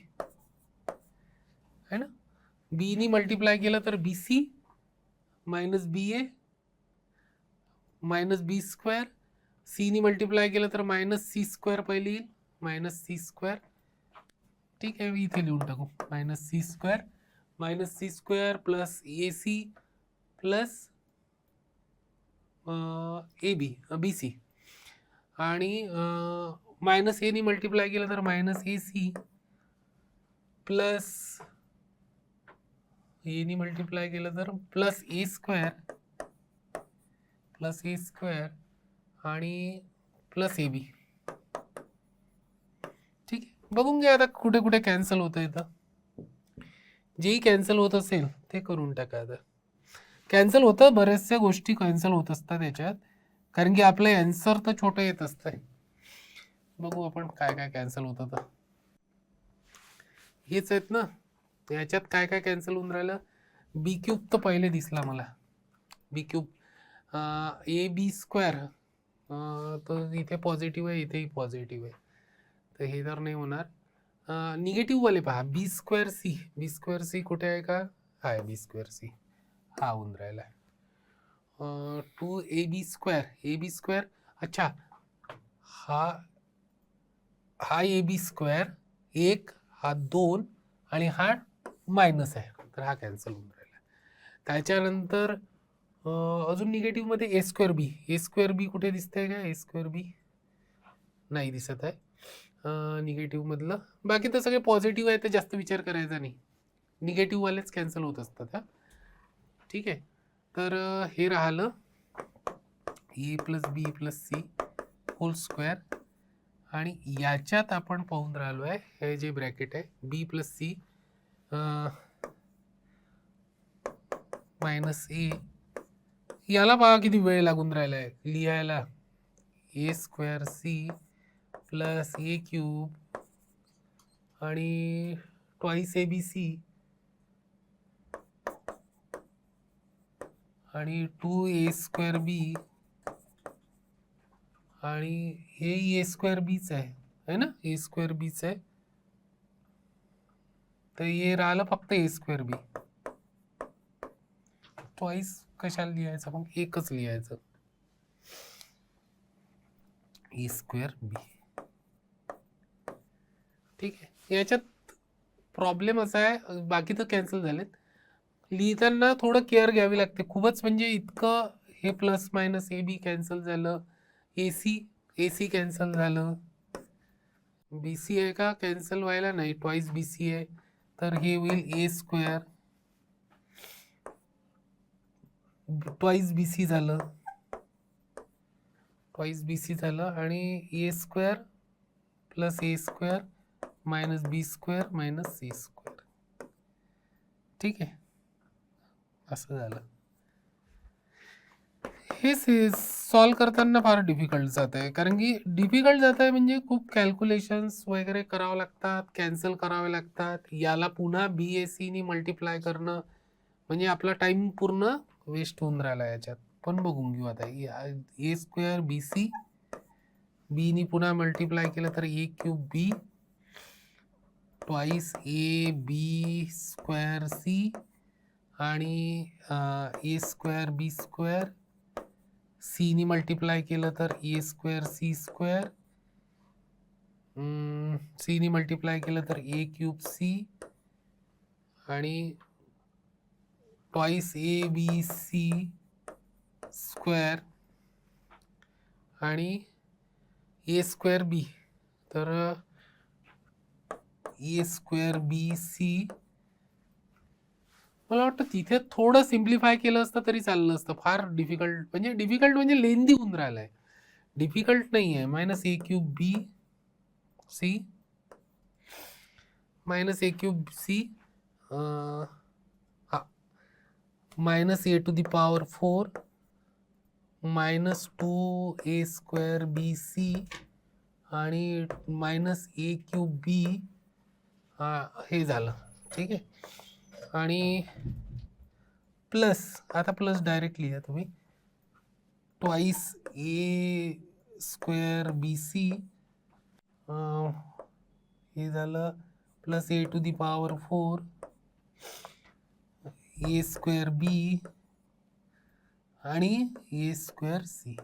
है ना. बी नी मल्टिप्लाय केलं तर b c minus b a minus b square, सीनी मल्टिप्लाय केलं तर मायनस सी स्क्वेअर पहिले येईल, मायनस सी स्क्वेअर. ठीक आहे, इथे लिहून टाकू minus c square plus a c plus a b b c, आणि मायनस एनी मल्टिप्लाय केलं तर minus a c plus any multiply केलं तर प्लस ए स्क्वेअर आणि प्लस ए बी. ठीक आहे, बघून घ्या आता कुठे कुठे कॅन्सल होतं इथं. जेही कॅन्सल होत असेल ते करून टाका. आता कॅन्सल होतं, बऱ्याचशा गोष्टी कॅन्सल होत असतात याच्यात, कारण की आपलं आन्सर तर छोटं येत असतंय. बघू आपण काय काय कॅन्सल होतं. तर हेच आहेत ना, याच्यात काय काय कॅन्सल होऊन राहिलं. बी क्यूब तर पहिले दिसला मला, बी क्यूब ए बी स्क्वेअर, तर इथे पॉझिटिव्ह आहे, इथेही पॉझिटिव्ह आहे, तर हे तर नाही होणार. निगेटिव्ह वाले पहा, बी स्क्वेअर सी कुठे आहे का, आहे बी स्क्वेअर सी, हा होऊन राहिला. 2ab स्क्वेअर, अच्छा हा ए बी स्क्वेअर एक, हा 2 आणि हा मायनस आहे, तर हा कॅन्सल होऊन राहिला. त्याच्यानंतर अजून निगेटिव्ह मध्ये ए स्क्वेअर बी कुठे दिसतंय का, ए स्क्वेअर बी नाही दिसत आहे निगेटिव्ह मधलं. बाकी तर सगळे पॉझिटिव्ह आहे, तर जास्त विचार करायचा नाही, निगेटिव्ह वालेच कॅन्सल होत असतात. हा ठीक आहे, तर हे राहिलं a plus b plus c whole square, आणि याच्यात आपण पाहून राहिलो आहे हे जे ब्रॅकेट आहे बी प्लस सी मायनस ए, याला बघा किती वेळ लागून राहिला आहे लिहायला. ए स्क्वेअर सी प्लस ए क्यूब आणि ट्वाईस ए बी सी आणि 2a स्क्वेअर बी, आणि हे ए स्क्वेअर बीच आहे ना, ए स्क्वेअर बीच आहे, तर हे राहिलं फक्त ए स्क्वेअर बी. ट्वाईस कशाला लिहायचं, मग एकच लिहायचं, ए स्क्वेअर बी. ठीक आहे, याच्यात प्रॉब्लेम असा आहे, बाकी तर कॅन्सल झालेत, लिहिताना थोडं केअर घ्यावी लागते खूपच, म्हणजे इतकं हे plus minus a b cancel झालं, ए सी कॅन्सल झालं, बी सी आहे का कॅन्सल व्हायला, नाही ट्वाईस बी सी आहे, तर हे होईल a square, twice B C झालं, आणि a square plus a square minus b square minus c square. ठीक आहे, असं झालं. हे सॉल्व करताना फार डिफिकल्ट जात आहे, कारण की डिफिकल्ट जात आहे म्हणजे खूप कॅल्क्युलेशन्स वगैरे करावं लागतात, कॅन्सल करावे लागतात, याला पुन्हा बी ए सीनी मल्टिप्लाय करणं म्हणजे आपला टाइम पूर्ण वेस्ट होऊन राहिला याच्यात. पण बघून घेऊ आता, ए स्क्वेअर बी सी, बीनी पुन्हा मल्टिप्लाय केलं तर a cube b twice a b square c आणि ए स्क्वेअर बी स्क्वेअर, सीनी मल्टिप्लाय केलं तर ए स्क्वेअर सी स्क्वेअर, सीनी मल्टिप्लाय केलं तर ए क्यूब सी आणि twice a b c square आणि ए स्क्वेअर बी, तर ए स्क्वेअर बी सी. मला वाटतं तिथे थोडं सिम्प्लिफाय केलं असतं तरी चाललं असतं, फार डिफिकल्ट म्हणजे लेंदी होऊन राहिलं आहे, डिफिकल्ट नाही आहे. Minus a cube b c minus a cube c, minus a to the power 4 minus 2a square b c आणि मायनस ए क्यूब बी, हे झालं. ठीक आहे, आणि प्लस, आता प्लस डायरेक्ट लिहा तुम्ही, twice a square b c, हे झालं plus a to the power 4 a square b आणि ए स्क्वेअर सी.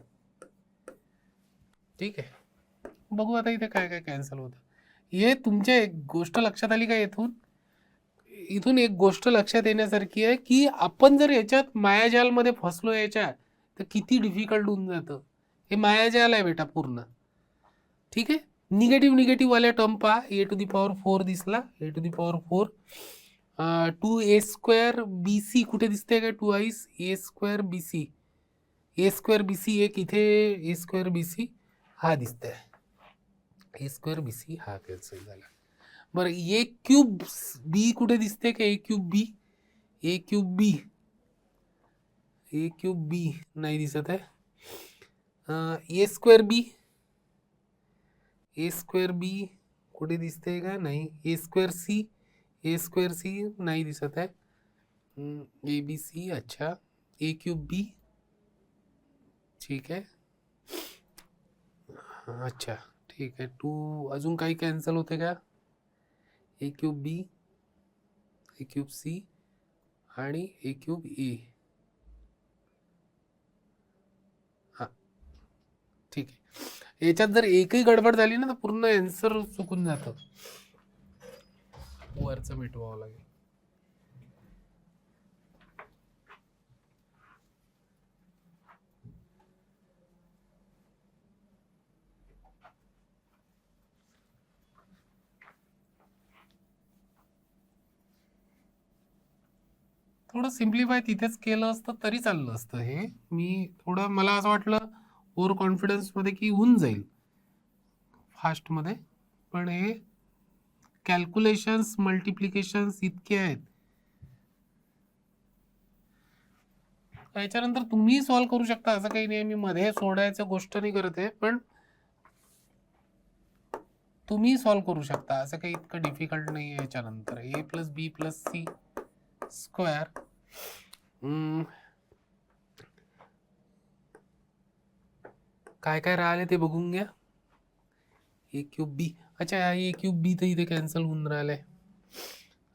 ठीक आहे, बघू आता इथे काय काय कॅन्सल होतं. हे तुमच्या एक गोष्ट लक्षात आली का? इथून एक गोष्ट लक्षात येण्यासारखी आहे की आपण जर याच्यात मायाजालमध्ये फसलो याच्यात, तर किती डिफिकल्ट होऊन जातं. हे मायाजाल आहे बेटा पूर्ण. ठीक आहे, निगेटिव्ह वाल्या टर्म पहा. ए टू दी पॉवर 4 दिसला, a to the power 4. 2a square b c कुठे दिसते का? 2 आईस a square b c. A square b c एक इथे, ए स्क्वेअर बी सी हा दिसतंय. ए स्क्वेअर बी सी हा कॅन्सल झाला. बरं, ए क्यूब बी कुठे दिसते का? A cube b, a cube b, a cube b नाही दिसत आहे. ए स्क्वेअर बी, ए स्क्वेअर बी कुठे दिसते का? नाही. A square c, a square c नाही दिसत आहे. A b c. अच्छा, ए क्यूब बी. ठीक आहे, अच्छा ठीक आहे. 2 अजून काही कॅन्सल होते का? A cube b, a cube c आणि ए क्यूब ए. हां ठीक आहे. याच्यात जर एकही गडबड झाली ना तर पूर्ण आन्सर चुकून जातं. वरचं मिटवावं लागेल. थोडं सिम्प्लिफाय तिथेच केलं असतं तरी चाललं असतं. हे मी थोडं, मला असं वाटलं ओव्हर कॉन्फिडन्समध्ये की होऊन जाईल फास्टमध्ये, पण हे कॅल्क्युलेशन्स मल्टिप्लिकेशन्स इतके आहेत. याच्यानंतर तुम्ही सॉल्व्ह करू शकता, असं काही नाही. मी मध्ये सोडायचं गोष्ट नाही करत आहे, पण तुम्ही सॉल्व्ह करू शकता, असं काही इतकं डिफिकल्ट नाही आहे. याच्यानंतर ए plus b plus c square. काय काय राहिले ते बघून घ्या. ए क्यूब बी, अच्छा ए क्यूब बी तर इथे कॅन्सल होऊन राहिलाय.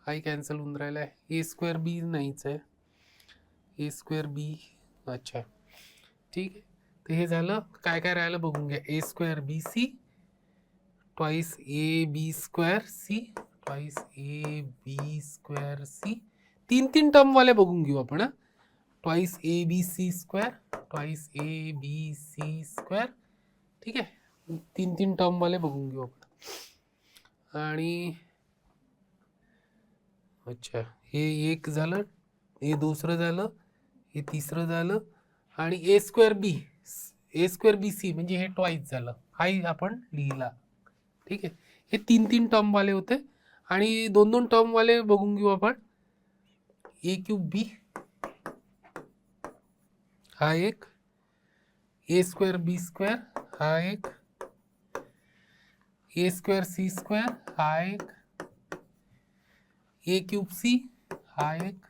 हाही कॅन्सल होऊन राहिलाय. ए स्क्वेअर बी नाहीच आहे. ए स्क्वेअर बी, अच्छा ठीक आहे. तर हे झालं. काय काय राहिलं बघून घ्या. A square b c twice a b square c twice a b square c. 3 term वाले बघून घेऊ आपण. Twice a b c square twice a b c square. ठीक आहे, 3 टर्म वाले बघून घेऊ आपण. आणि अच्छा, हे एक झालं, हे दुसरं झालं, हे तिसरं झालं, आणि a square B, a square b C म्हणजे हे ट्वाईस झालं. हाही आपण लिहिला. ठीक आहे, हे 3 टर्म वाले होते. आणि 2 टर्म वाले बघून घेऊ आपण. ए क्यूब बी हा एक, ए स्क्वेअर बी स्क्वेअर हा एक, ए स्क्वेअर सी स्क्वेअर हा एक, ए क्यूब सी हा एक,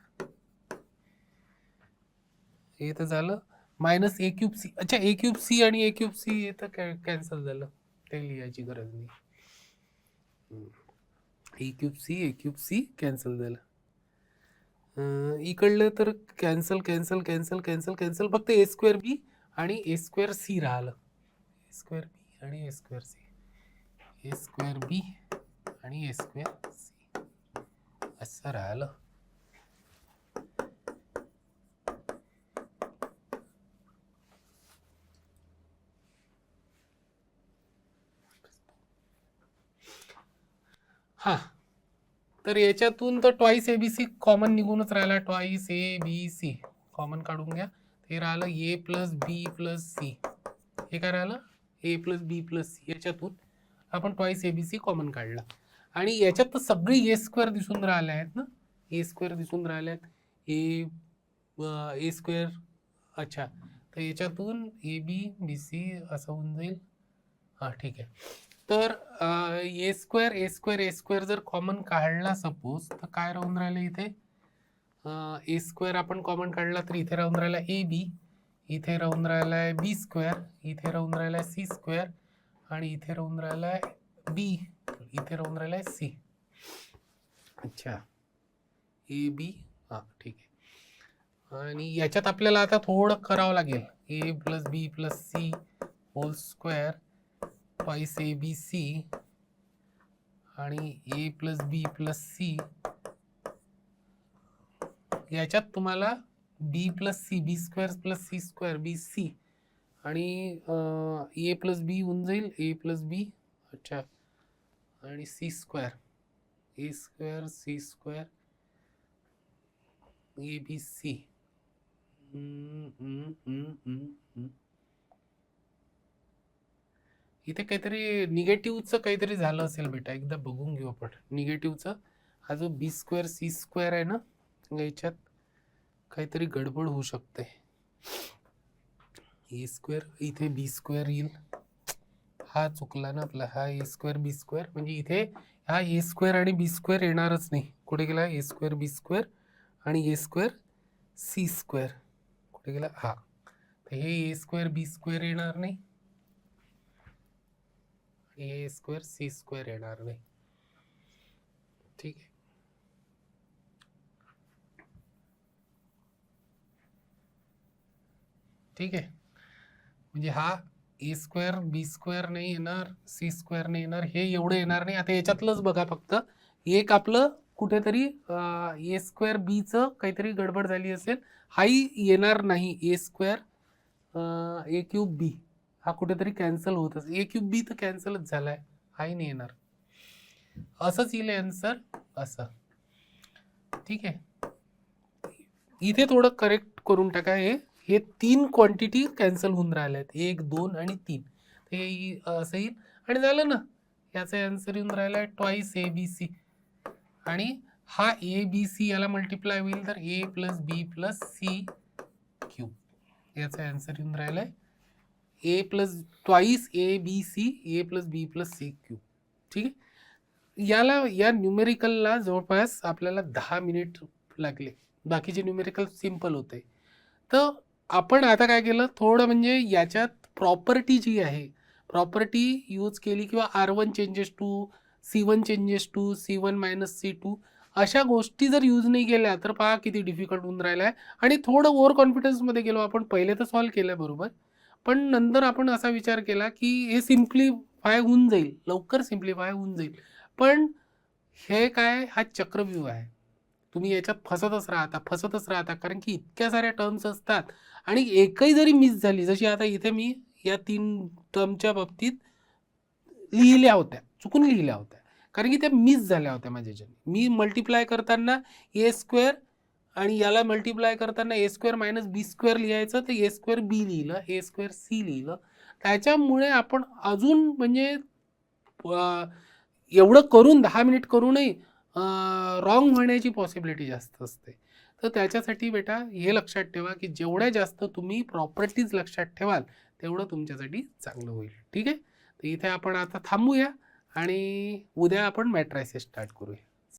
हे तर झालं. Minus a cube C. अच्छा, ए क्यूब सी आणि ए क्यूब सी हे तर कॅन्सल झालं, ते लिहायची गरज नाही. ए क्यूब सी कॅन्सल झालं. इकडलं तर cancel cancel cancel cancel cancel, फक्त ए स्क्वेअर बी आणि ए स्क्वेअर सी राहिलं. ए स्क्वेअर बी आणि a square c, a square b आणि ए स्क्वेअर सी असं राहिलं. हां, तर याच्यातून तर twice a b c common निघूनच राहिला. Twice a b c common काढून घ्या. ते राहिलं a plus b plus c. हे काय राहिलं? A plus b plus c. याच्यातून आपण twice a b c common काढला. आणि याच्यात तर सगळी ए स्क्वेअर दिसून राहिले आहेत ना, ए स्क्वेअर दिसून राहिले आहेत. ए स्क्वेअर. अच्छा, तर याच्यातून ए बी बी सी असं होऊन जाईल. हां ठीक आहे. तर a square a square a square जर कॉमन काढला सपोज, तर काय राहून राहिलं इथे? ए स्क्वेअर आपण कॉमन काढला तर इथे राहून राहिला ए बी, इथे राहून राहिला आहे बी स्क्वेअर, इथे राहून राहिला आहे सी स्क्वेअर, आणि इथे राहून राहिला आहे बी, इथे राहून राहिला आहे सी. अच्छा, ए बी. हां ठीक आहे. आणि याच्यात आपल्याला आता थोडं करावं लागेल. A plus b plus c whole square twice a b c आणि a plus b plus c. याच्यात तुम्हाला b plus c b square plus c square b c आणि ए प्लस बी होऊन जाईल ए प्लस बी. अच्छा, आणि c square a square c square a b c. इथे काहीतरी निगेटिव्हचं काहीतरी झालं असेल बेटा, एकदा बघून घेऊ आपण निगेटिव्हचं. हा जो बी स्क्वेअर सी स्क्वेअर आहे ना, याच्यात काहीतरी गडबड होऊ शकते. ए स्क्वेअर इथे बी स्क्वेअर येईल, हा चुकला ना आपला. हा ए स्क्वेअर बी स्क्वेअर म्हणजे इथे हा ए स्क्वेअर आणि बी स्क्वेअर येणारच नाही. कुठे गेला ए स्क्वेअर बी स्क्वेअर आणि ए स्क्वेअर सी स्क्वेअर कुठे गेला? हा, तर हे ए स्क्वेअर बी स्क्वेअर येणार नाही, ए स्क्वेअर सी स्क्वेअर येणार नाही. ठीक आहे, ठीक आहे. म्हणजे हा ए स्क्वेअर बी स्क्वेअर नाही येणार, सी स्क्वेअर नाही येणार, हे एवढं येणार नाही. आता याच्यातलंच बघा फक्त एक आपलं कुठेतरी ए स्क्वेअर बीचं काहीतरी गडबड झाली असेल, हाही येणार नाही. ए स्क्वेअर ए क्यूब बी हा कुठेतरी कॅन्सल होत असेल. ए क्यूब बी तर कॅन्सलच झालाय, हाही नाही येणार. असंच येईल आन्सर असं. ठीक आहे, इथे थोडं करेक्ट करून टाका. हे 3 क्वांटिटी कॅन्सल होऊन राहिल्या आहेत, 1 2 आणि 3. हे असं येईल आणि झालं ना. याचा आन्सर येऊन राहिला आहे ट्वाईस ए बी सी. आणि हा ए बी सी याला मल्टिप्लाय होईल तर a plus b plus c cube. याचा आन्सर येऊन राहिला आहे a plus twice a b c a plus b plus c cube. ठीक आहे, याला या न्यूमेरिकलला जवळपास आपल्याला 10 मिनिट लागले. बाकीचे न्यूमेरिकल सिम्पल होते. तर आपण आता काय केलं, थोडं म्हणजे याच्यात प्रॉपर्टी जी आहे प्रॉपर्टी यूज केली, किंवा R1 changes to C1 changes to C1 minus C2 अशा गोष्टी जर यूज नाही केल्या तर पहा किती डिफिकल्ट होऊन राहिला आहे. आणि थोडं ओव्हर कॉन्फिडन्समध्ये गेलो आपण. पहिले तर सॉल्व्ह केलं बरोबर, पण नंतर आपण असा विचार केला की हे सिम्प्लिफाय होऊन जाईल, लवकर सिम्प्लिफाय होऊन जाईल. पण हे काय, हा चक्रव्यूह आहे. तुम्ही याच्यात फसतच राहता कारण की इतक्या साऱ्या टर्म्स असतात आणि एकही जरी मिस झाली, जशी आता इथे मी या 3 टर्मच्या बाबतीत लिहिल्या होत्या, चुकून लिहिल्या होत्या कारण की त्या मिस झाल्या होत्या माझ्याच्याने. मी मल्टिप्लाय करताना ए स्क्वेअर आणि याला मल्टिप्लाय करताना ए स्क्वेअर मायनस बी स्क्वेअर लिहायचं, तर ए स्क्वेअर बी लिहिलं, ए स्क्वेअर सी लिहिलं. त्याच्यामुळे आपण अजून म्हणजे एवढं करून 10 मिनिट करूनही रॉंग होण्याची पॉसिबिलिटी जास्त असते. तर त्याच्यासाठी बेटा हे लक्षात ठेवा की जेवढ्या जास्त तुम्ही प्रॉपर्टीज लक्षात ठेवाल तेवढं तुमच्यासाठी चांगलं होईल. ठीक आहे, तर इथे आपण आता थांबूया आणि उद्या आपण मॅट्रायसेस स्टार्ट करूया.